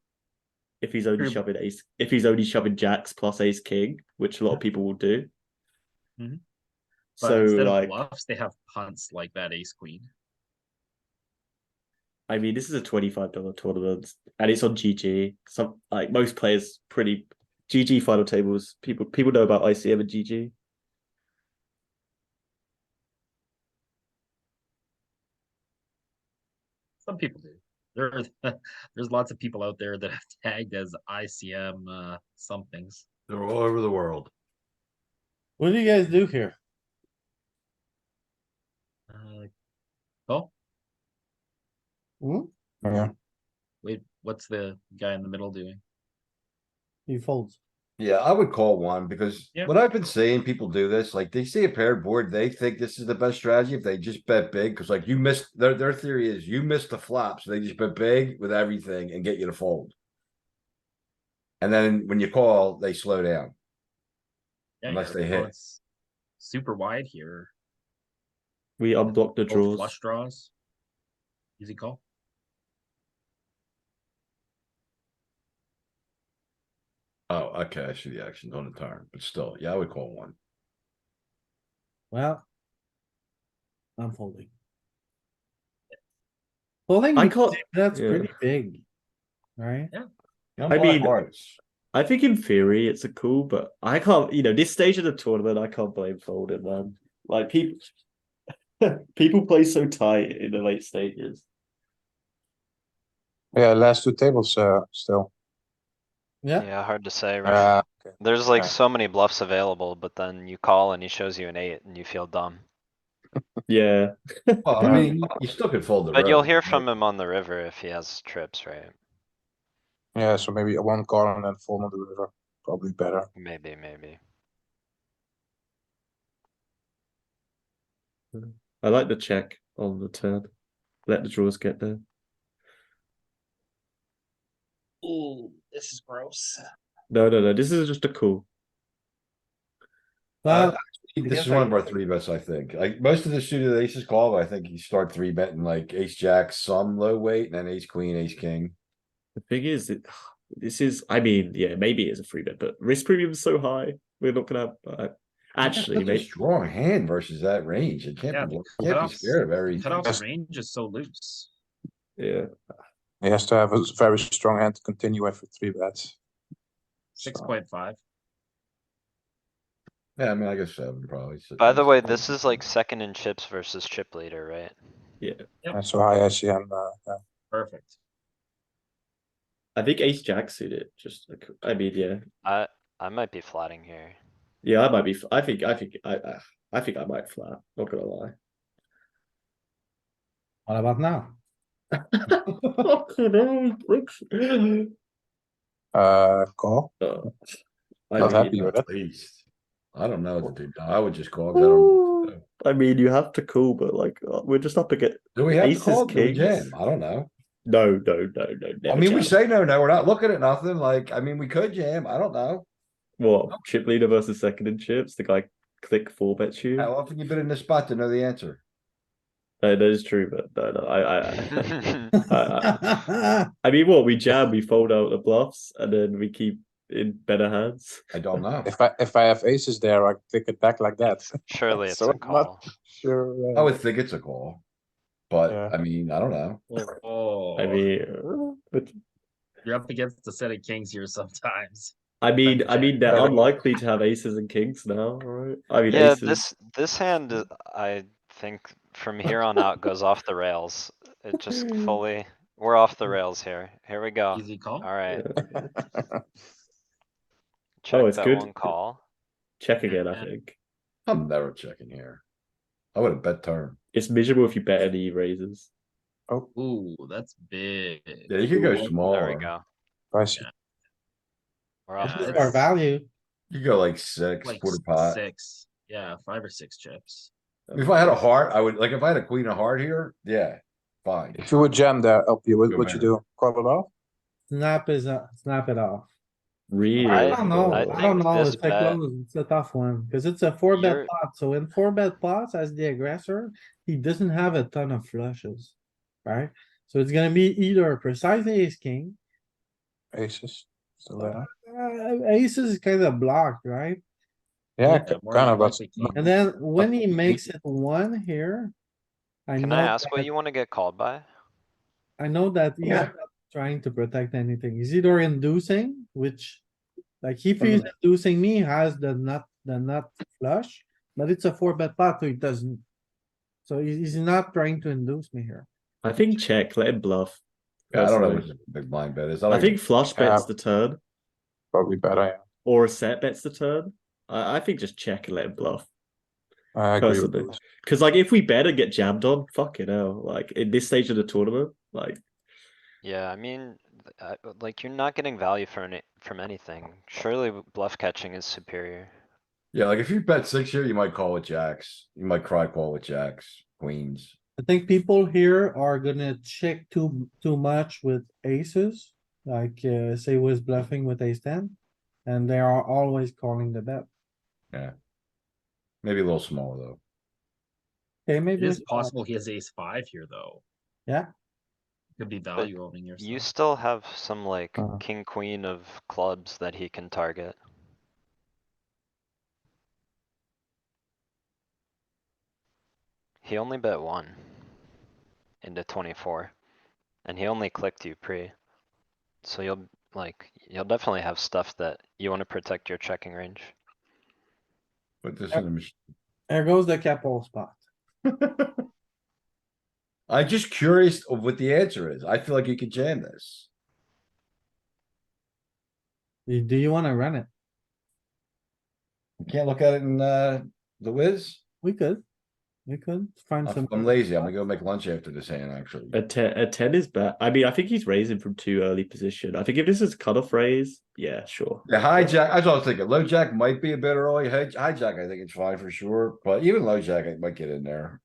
If he's only True. shoving ace, if he's only shoving jacks plus ace king, which a lot of people will do. Mhm. But So instead like, of bluffs, they have punts like that ace queen. I mean, this is a $25 tournament, and it's on GG. Some like most players, pretty GG final tables. People know about ICM and GG. Some people do. There's lots of people out there that have tagged as ICM somethings. They're all over the world. What do you guys do here? Oh, Hmm? Yeah, wait, what's the guy in the middle doing? He folds. Yeah, I would call one because Yeah. what I've been seeing people do this, like they see a paired board, they think this is the best strategy if they just bet big. Cause like you missed their theory is you missed the flop. So they just bet big with everything and get you to fold. And then when you call, they slow down. Yeah, Unless you're they hit. going super wide here. We unblock the Both draws. flush draws. Easy call. Oh, okay. I see the actions on the turn, but still, yeah, I would call one. Well. I'm folding. Folding, I can't- that's yeah. pretty big. Right? I'm I black mean- hearts. I think in theory it's a cool, but I can't. You know, this stage of the tournament, I can't blame folding, man. Like people, people play so tight in the late stages. yeah, last two tables, still. Yeah. Yeah, hard to say, right? Okay. There's like yeah. so many bluffs available, but then you call and he shows you an 8 and you feel dumb. Yeah. Well, I mean, you still could fold the But you'll river, hear right? from him on the river if he has trips, right? Yeah, so maybe a one call and then fold on the river, probably better. Maybe, maybe. I like the check on the turn. Let the draws get there. Ooh, this is gross. No. This is just a cool. Well, This guess is one I- of our three bets, I think. Like most of the suited aces call, but I think you start three betting like ace jack, some low weight, and then ace queen, ace king. The thing is, this is. I mean, yeah, maybe it's a free bet, but risk premium is so high. We're not gonna have. Actually, That's a maybe. strong hand versus that range. It can't Yeah, be. the Can't be cutoffs- scared of everything. Cutoff range is so loose. Yeah. He has to have a very strong hand to continue with three bets. 6.5. Yeah, I mean, I guess 7 probably. By the way, this is like second in chips versus chip leader, right? And so high ICM, yeah. Perfect. I think ace jack suited. Just. I mean, yeah. I might be flatting here. Yeah, I might be. I think I might flat. Not gonna lie. What about now? Call. I Not mean, happy with it. At least. I don't know what to do. No, I would just call. 'Cause I don't. I mean, you have to call, but like we're just up against. Do we have to Aces, call? Do we kings? jam? I don't know. No. I Never mean, we jam. say no. We're not looking at nothing. Like, I mean, we could jam. I don't know. What chip leader versus second in chips? The guy click 4-bets you. How often you been in this spot to know the answer? That is true, but I mean, what we jam, we fold out the bluffs, and then we keep in better hands. I don't know. If I have aces there, I click it back like that. Surely it's So a I'm not call. Sure. I would think it's a call. But Yeah. I mean, I don't know. Oh, I mean, but you're up against a set of kings here sometimes. I mean, they're Yeah. unlikely to have aces and kings now, right? I mean, Yeah, aces. this hand, I think from here on out goes off the rails. It just fully, we're off the rails here. Here we go. Easy call. Alright, Oh, check it's that good. one call. Check again, I think. I'm never checking here. I would have bet turn. It's miserable if you bet any raises. Ooh, that's big. Yeah, you could go There we smaller. go. Pricey. We're off Yeah, the This is our rails. value. You go like 6, Like quarter pot. 6. Yeah, 5 or 6 chips. If I had a heart, I would like if I had a queen of heart here, yeah, fine. If you would jam there, LP, what Go would you better. do? Call it off? Snap it off. Really? I don't know, I I don't think know, this it's a bet- close, it's a tough one, cuz it's a 4-bet You're- pot, so in 4-bet pots as the aggressor, he doesn't have a ton of flushes. right? So it's gonna be either a precise ace king. Aces still there. Aces is kind of blocked, right? Yeah, Yeah, more kind of, but likely king. And then when he makes it one here. Can I ask what you wanna get called by? I know that he's Yeah. not trying to protect anything. He's either inducing, which, like, if he's inducing me, he has the nut flush, but it's a 4-bet pot, so he doesn't. So he's not trying to induce me here. I think check, let him bluff. Yeah, I don't know what personally. the big blind bet is. I think flush bets Yeah. the turn, probably better. Yeah. or a set bets the turn. I think just check and let him bluff. I agree with Personally. this. Because like if we bet and get jammed on, fuck it hell. Like in this stage of the tournament, like Yeah, I mean, like, you're not getting value from anything. Surely bluff catching is superior. Yeah, like if you bet 6 here, you might call with jacks. You might cry call with jacks, queens. I think people here are gonna check too much with aces, like, say was bluffing with ace ten. And they are always calling the bet. Yeah. Maybe a little smaller though. Okay, It maybe. is it's- possible he has ace five here, though. Yeah. Could be value owning You yourself. still have some like Uh-huh. king, queen of clubs that he can target. He only bet one into 24, and he only clicked you pre. So you'll definitely have stuff that you wanna protect your checking range. Put this in the machine. There goes the capital spot. I'm just curious of what the answer is. I feel like you could jam this. Do you wanna run it? You can't look at it in the whiz. We could. We could find some. I'm lazy. I'm gonna go make lunch after this hand, actually. a 10 is bad. I mean, I think he's raising from too early position. I think if this is cutoff raise, yeah, sure. Yeah, hijack. That's what I was thinking. Low jack might be a bit early. Hijack, I think it's fine for sure, but even low jack, it might get in there.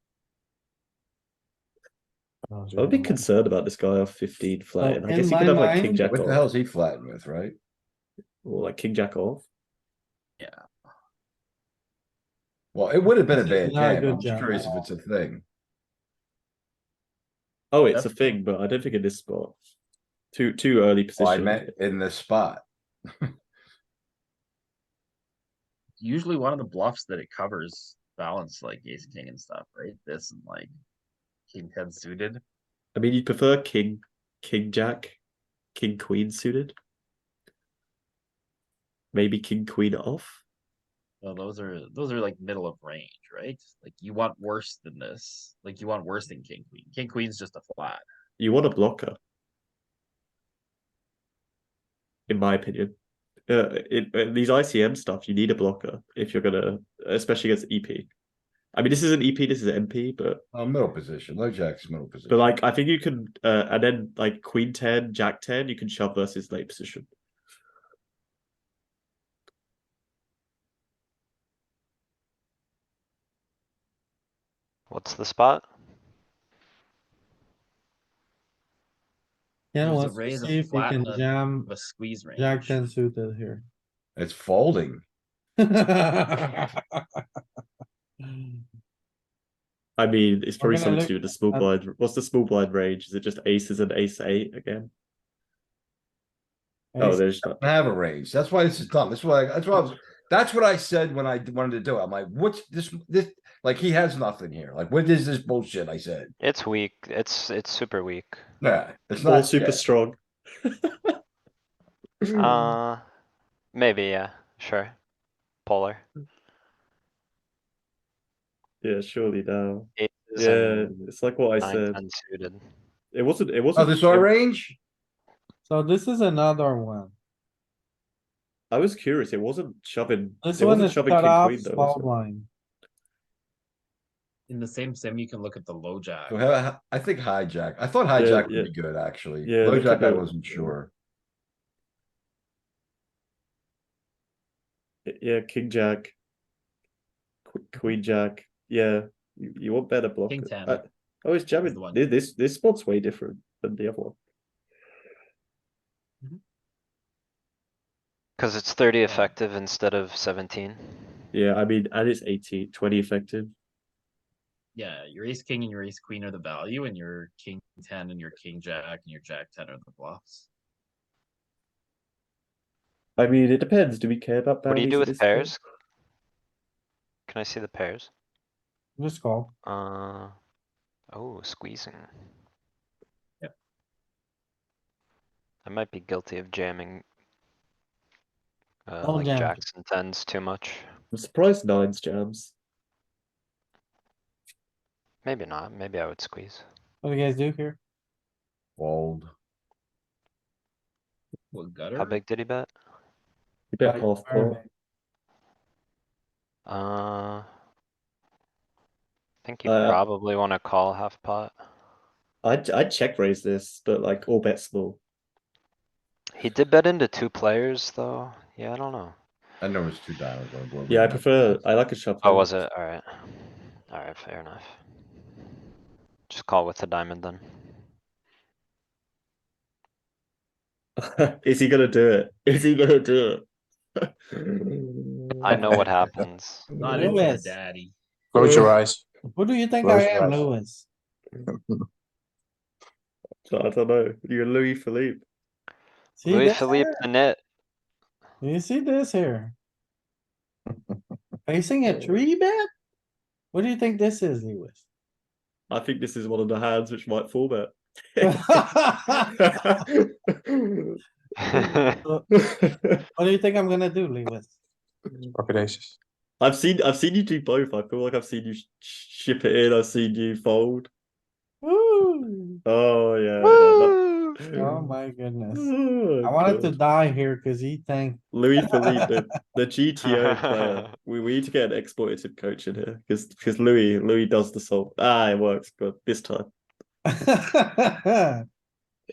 I'd be concerned about this guy off 15 flat. So I in guess he my could have like king mind- jack What the hell off is he flatting with, right? or like king jack off. Well, it would have been a This is bad not a jam. good I'm just jam curious at if all. it's a thing. Oh, it's a thing, but I don't think in this spot. Too early Oh, I position. meant in this spot. Usually one of the bluffs that it covers balance like ace king and stuff, right? This and like king 10 suited. I mean, you'd prefer king jack, king queen suited. Maybe king queen off. Well, those are like middle of range, right? Like you want worse than this. Like you want worse than king queen. King queen's just a flat. You want a blocker, in my opinion. In these ICM stuff, you need a blocker if you're gonna, especially against EP. I mean, this isn't EP, this is MP, but Middle position. Low jack's middle position. but like I think you can, and then like queen 10, jack 10, you can shove versus late position. What's the spot? Ken There's a wants to raise, a see if he flat, can and a- jam A squeeze range. Jack 10 suited here. It's folding. I mean, it's probably gonna something look to do with the small at- blind. What's the small blind range? Is it just aces and ace 8 again? Oh, Ace- there's not. I have a range. That's why this is dumb. That's why that's what I said when I wanted to do it. I'm like, what's this like he has nothing here. Like, what is this bullshit? I said. It's weak. It's super weak. Yeah, it's All not super yeah. strong. Maybe, yeah, sure. Polar. Yeah, surely now. Aces Yeah, and it's like what I 9, said. 10 suited. It wasn't. Oh, this our range? So this is another one. I was curious. It wasn't shoving. This It one wasn't is shoving cut king off queen though. small was it? blind. In the same sim, you can look at the low jack. So I think hijack. I thought hijack would be good actually. Yeah, Low look jack, at I the- wasn't sure. Yeah, king jack, queen jack. Yeah, you want better block. King 10 Oh, it's jamming. the one. This spot's way different than the other one. Cause it's 30 effective instead of 17. Yeah, I mean, and it's 20 effective. Yeah, your ace king and your ace queen are the value, and your king 10 and your king jack and your jack 10 are the bluffs. I mean, it depends. Do we care about What do you bounties do at with this point? pairs? Can I see the pairs? Just call. Oh, squeezing. Yep. I might be guilty of jamming. Don't Like jam. jacks and tens too much. I'm surprised nines jams. Maybe not, maybe I would squeeze. What do you guys do here? Fold. What gutter? How big did he bet? You bet Like, half very pot. big. I think you Uh, probably wanna call half pot. I'd check raise this, but like all bet small. He did bet into 2 players though. Yeah, I don't know. I know it's 2 diamonds on the board. Yeah, I but prefer. I like a shove. Oh, was it? Alright. Alright, fair enough. Just call with the diamond then. Is he gonna do it? Is he gonna do it? I know what happens. Not into the Lewis. daddy. Close your eyes. Who do you think Close I your am, eyes. Lewis? I don't know. You're Louis Philippe. See Louis this Philippe here? the net. You see this here? Facing a tree bet? What do you think this is, Lewis? I think this is one of the hands which might fall bet. What do you think I'm gonna do, Lewis? Pocket aces. I've seen you do both. I feel like I've seen you ship it in. I've seen you fold. Woo! Oh yeah. Woo! Oh my goodness. Oh, I wanted to God. die here because he think Louis Philippe, the GTO player. We need to get an exploitative coach in here because Louis does the salt. It works. Good this time.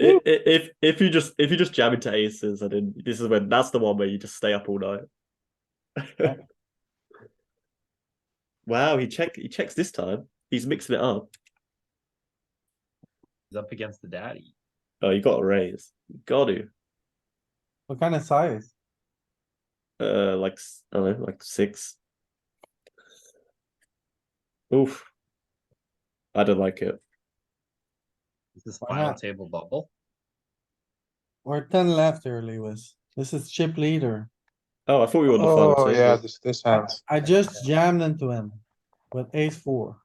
If you just jam into aces, and then this is when that's the one where you just stay up all night. Wow, he checks this time. He's mixing it up. He's up against the daddy. Oh, you got to raise. Got to. What kind of size? Like I don't know, like 6. Oof. I don't like it. Is this Why final not? table bubble? We're 10 left here, Lewis. This is chip leader. Oh, I thought we were on the final Oh, table. yeah, this hand. I just jammed into him with ace 4.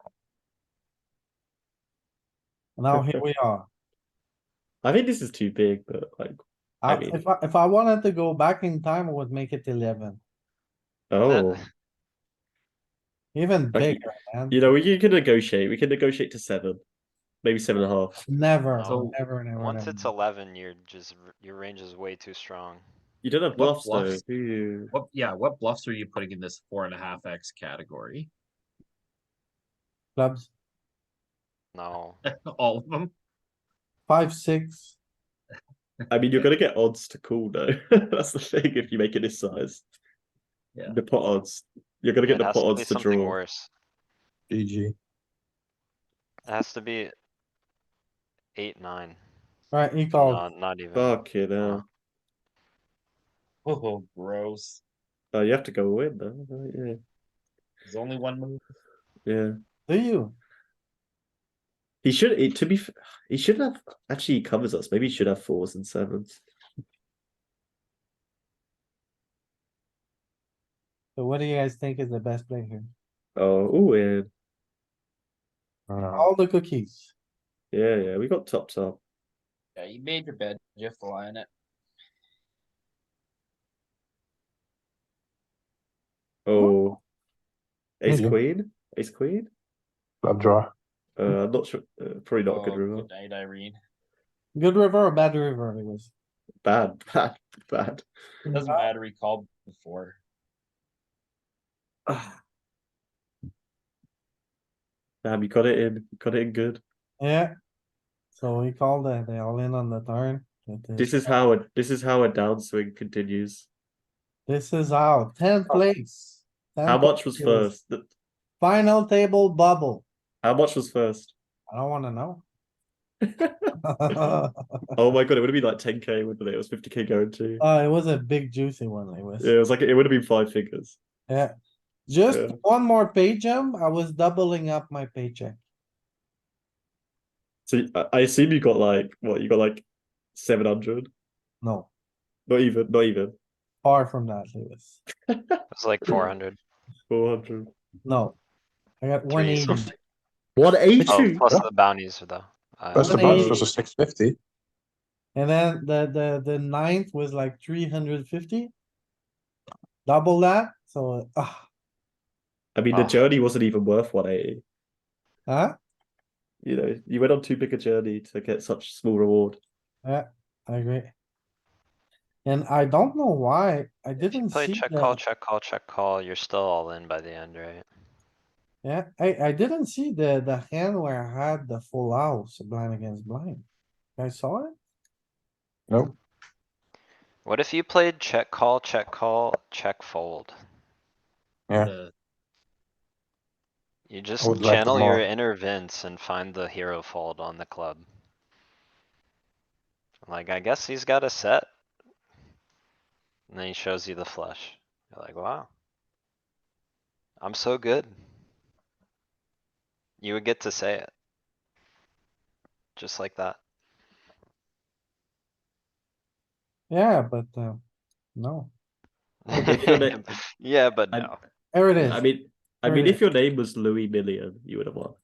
Now here we are. I think this is too big, but like, I mean- If I wanted to go back in time, I would make it 11. oh, Even Okay. bigger, man. you know, we can negotiate. We can negotiate to 7, maybe 7.5. Never, No. never, never, Once never. it's 11, your range is way too strong. You don't have What bluffs though. bluffs? Do you? What bluffs are you putting in this 4.5x category? Clubs, No. All of them? 5, 6. I mean, you're gonna get odds to call though. That's the thing. If you make it this size, Yeah. the pot odds. You're gonna get It the has pot to be odds to something draw. worse. GG. It has to be 8, 9. Right, he called. Not even. Fuck it now. Oh, gross. Oh, you have to go in though. Yeah. There's only one move. Yeah. Do you? He should. He should have. Actually, he covers us. Maybe he should have 4s and 7s. So what do you guys think is the best play here? Oh, yeah. All the cookies. Yeah. We got top. Yeah, you made your bed. You have to lie in it. Oh, ace Mhm. queen. Ace queen. Club draw. I'm not sure. Probably not a good river. Good night, Irene. Good river or bad river, it was. Bad. Bad. Doesn't matter. He called before. Damn, you got it in. Got it in good. Yeah. So he called they all in on the turn. This is how a downswing continues. This is how, 10th place. How 10th much was place. first? Final table bubble. How much was first? I don't wanna know. Oh my god, it would have been like 10k, wouldn't it? It was 50k guarantee. It was a big juicy one, Lewis. Yeah, it was like it would have been 5 figures. Yeah. Just Yeah. one more pay jump, I was doubling up my paycheck. So I assume you got like what? You got like 700? No, Not even. Not even far from that, Lewis. It's like 400. 400. No. I got 180. 180. Oh, plus Yeah. the bounties though. Plus the One bonus eighty. was a 650. And then the ninth was like 350. Double that, so, I mean, the Oh. journey wasn't even worth 180. huh? You know, you went on too big a journey to get such small reward. Yeah, I agree. And I don't know why, I If you didn't play see check the, call, check call, check call, you're still all in by the end, right? yeah, I didn't see the hand where I had the full house blind against blind. I saw it? No, What if you played check call, check fold? Yeah. The You I just would like that channel your more. inner Vince and find the hero fold on the club. Like, I guess he's got a set. And then he shows you the flush. You're like, wow. I'm so good. You would get to say it. Just like that. Yeah, but, no, If you're the- Yeah, but I- no. there it I is, mean, There it if is. your name was Louis Million, you would have won.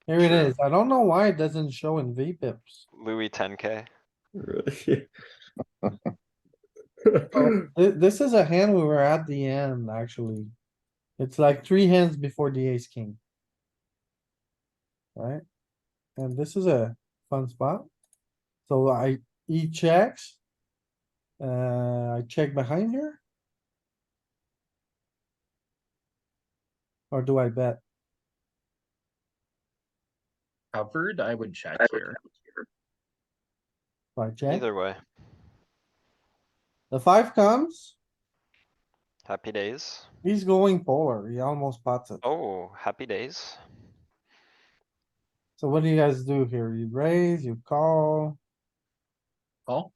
here it True. is. I don't know why it doesn't show in VPIPs. Louis 10K. This is a hand we were at the end, actually. It's like 3 hands before the ace king. Right? And this is a fun spot. So he checks. I check behind here. Or do I bet? covered, I would check here. Do I check? Either way. The 5 comes, Happy days. he's going polar. He almost pots it. Oh, happy days. So what do you guys do here? You raise, you call. Call.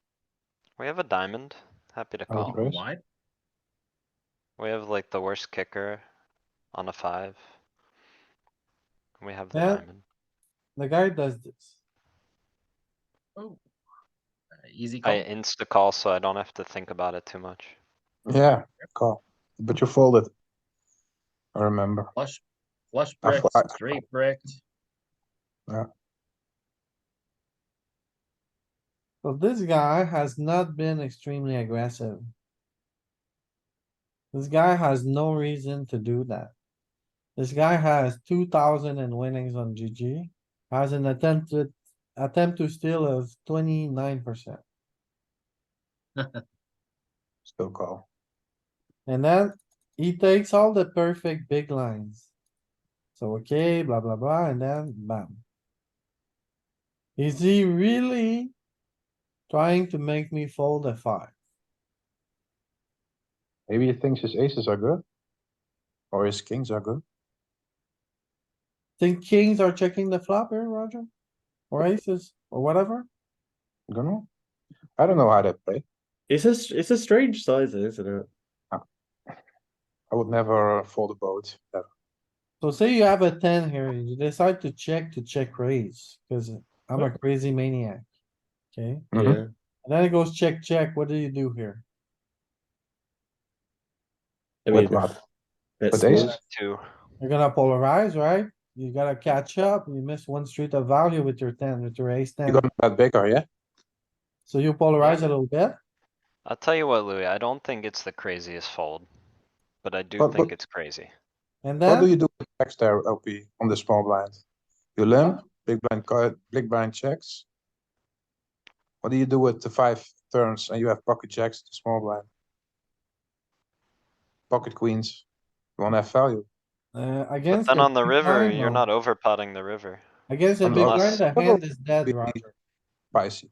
We have a diamond. Happy to I would call. raise. Wide. We have like the worst kicker on a 5. We have the Yeah. diamond. The guy does this. Oh. Easy I call. insta call so I don't have to think about it too much. Yeah, call. But you folded. I remember. Flush. Flush I bricked, thought- straight bricked. So this guy has not been extremely aggressive. This guy has no reason to do that. This guy has 2,000 in winnings on GG, has an attempt to steal of 29%. Still call. And then he takes all the perfect big lines. So, okay, blah, blah, blah, and then bam. Is he really trying to make me fold a 5? Maybe he thinks his aces are good. Or his kings are good. Think kings are checking the flop here, Roger? Or aces, or whatever? Don't know. I don't know how they play. It's a strange size, isn't it? I would never fold a boat. Ever. So say you have a 10 here, you decide to check raise, cuz I'm a crazy maniac. Okay, Mhm. Yeah. and then it goes check, check. What do you do here? I With mean, what? that's With small. aces? 2. You're gonna polarize, right? You gotta catch up. You miss one street of value with your 10, with your ace You 10. got that bigger, yeah? So you polarize a Yeah. little bit. I'll tell you what, Louis, I don't think it's the craziest fold. But I do But- think but- it's crazy. And What do then, you do with checks there, LP, on the small blind? You limp, big blind card, big blind checks. What do you do with the 5 turns and you have pocket jacks, the small blind? Pocket queens. You wanna have value. But against. then the on the big river, blind, you're no. not overpotting the river. Against the I'm big not- blind, the But hand is dead, be- Roger. Spicy.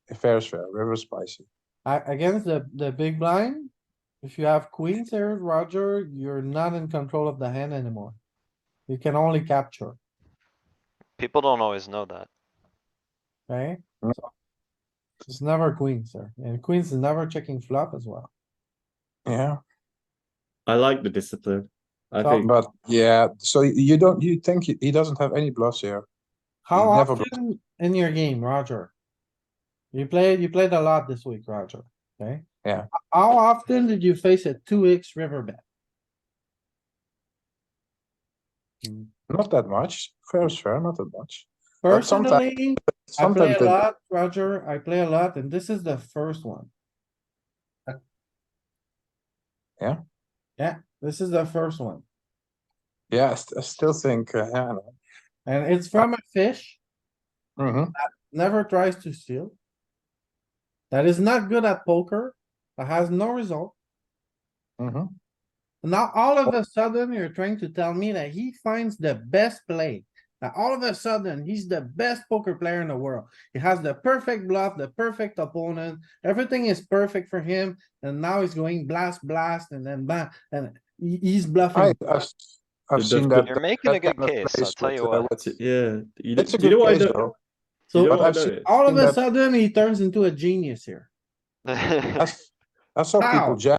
If fair is fair, river spicy. Against the big blind, if you have queens here, Roger, you're not in control of the hand anymore. You can only capture, People don't always know that. okay? Mm. So it's never queens, sir, and queens is never checking flop as well. Yeah. I like the discipline. I So- think But yeah, so you don't, you think he doesn't have any bluffs here? How He never often in your game, Roger? You played a lot this week, Roger, okay? Yeah. How often did you face a 2x river bet? Not that much. Fair is fair, not that much. But sometimes- Personally, I play Sometimes a they, lot, Roger, I play a lot, and this is the first one. Yeah? Yeah, this is the first one, yeah, I still think, yeah, and it's from a fish, mm-hmm, never tries to steal. That is not good at poker, that has no result. mm-hmm. Now, all of a sudden, you're trying to tell me that he finds the best play. Now, all of a sudden, he's the best poker player in the world. He has the perfect bluff, the perfect opponent. Everything is perfect for him. And now he's going blast, and then bam, and he's bluffing. I've The- seen the- that. You're making a that good kind of case, I'll plays tell with, you what. yeah. You, It's a do you good know what I case know? though. Do you know So what I I've seen- noticed? all of a that- sudden, he turns into a genius here. I saw people How?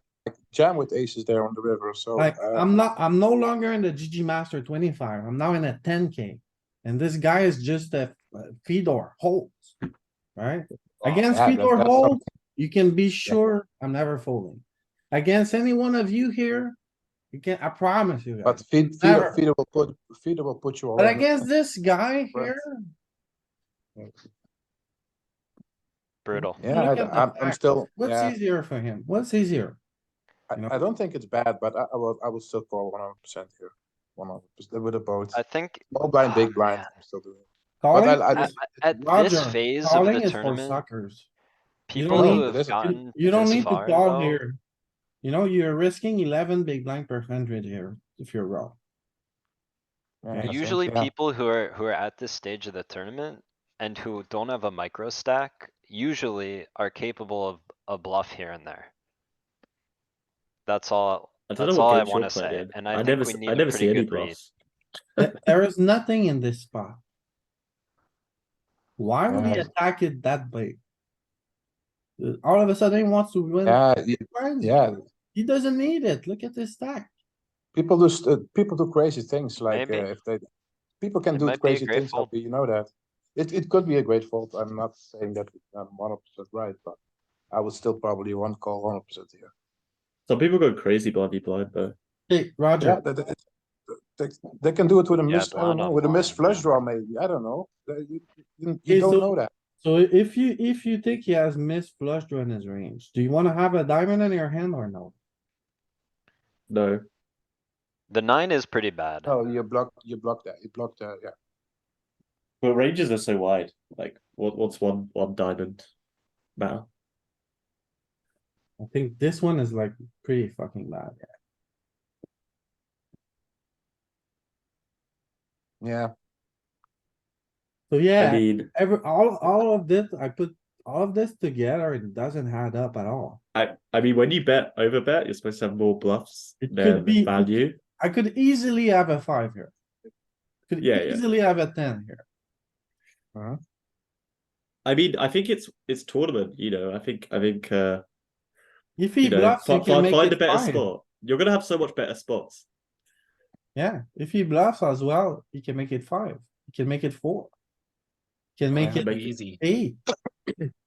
jam with aces there on the river, so. Like, I'm no longer in the GG Master 25. I'm now in a 10K. And this guy is just a Fedor holds, right? Against yeah, Fedor that's hold, you can be sure I'm never folding. Against any one of you here, you can, I promise you But guys. Feeder Never. will put you all. But in the- against this guy here, Brutal. Yeah, look at the I'm facts. still, What's yeah, easier for him? What's easier? you know? I don't think it's bad, but I will still call 100% here. 100% with a boat. I think. Small blind, Ah, big blind, man. I'm still doing. But Calling, I At, just, at this Roger, phase of calling the is for tournament, suckers. You people don't who need- it have isn't. gotten You don't this need to far call though, here. You know, you're risking 11 big blind per hundred here if you're raw. Yeah, I think, usually yeah. people who are at this stage of the tournament and who don't have a micro stack, usually are capable of a bluff here and there. That's all, I don't that's know all what I games you're wanna playing say, in. and I think we need I a never pretty see any good read. bluffs. There is nothing in this spot. Why would he Yeah. attack it that big? All of a sudden he wants to win. Right? Yeah, He doesn't need it. Look at this stack. people do crazy things like, Maybe. if they, people can It do might be a crazy great things, fold. Hoppy, you know that. It could be a great fault. I'm not saying that I'm 100% right, but I would still probably want to call 100% here. Some people go crazy blindy blind though. Hey, Yeah, Roger, they can do it with a Yeah, missed, I don't blind know, on with a missed blind, flush yeah. draw maybe, I don't know. You Okay, don't so- know that. so if you think he has missed flush draw in his range, do you wanna have a diamond in your hand or no? No. The 9 is pretty bad. Oh, you block that, yeah. But ranges are so wide. Like what's one diamond matter? I think this one is like pretty fucking bad. Yeah, So I yeah, mean all of this, I put all of this together, it doesn't add up at all. I mean when you overbet, you're supposed to have more bluffs It than could be- value. I could easily have a 5 here. Could Yeah, yeah. easily have a 10 here. I mean, I think it's tournament, you know. I think If he you know, bluffs, you can make find a it better 5. spot. You're gonna have so much better spots. Yeah, if he bluffs as well, he can make it 5. He can make it 4. Can make Yeah. it Make it- Easy. 8.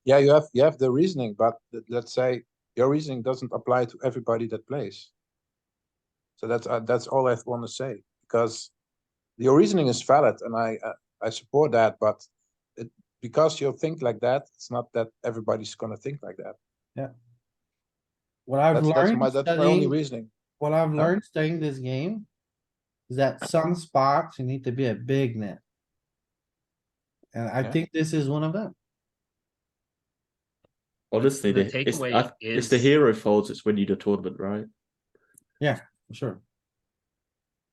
yeah, you have the reasoning, but let's say your reasoning doesn't apply to everybody that plays. So that's all I want to say, because your reasoning is valid and I support that, but because you think like that, it's not that everybody's gonna think like that. What I've That's learned my only studying, reasoning. what I've Huh? learned studying this game is that some spots you need to be a big net. And I Yeah. think this is one of them. Honestly, the it's takeaway it's the is- hero folds. It's when you do tournament, right? For sure.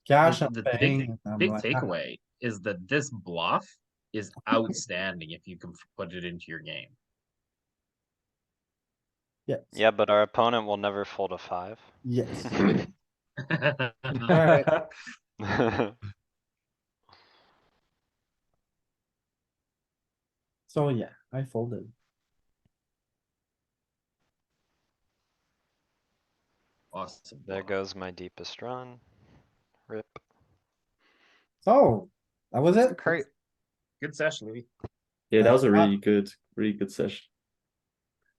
Cash I'm The paying. I'm big like, takeaway is that this bluff is outstanding if you can put it into your game. Yes, Yeah, but our opponent will never fold a 5. yes. Alright, so yeah, I folded. Awesome. There block. goes my deepest run. Rip. So, that was it. Cra- Good session, Louis. Yeah, that was a Uh, really good session.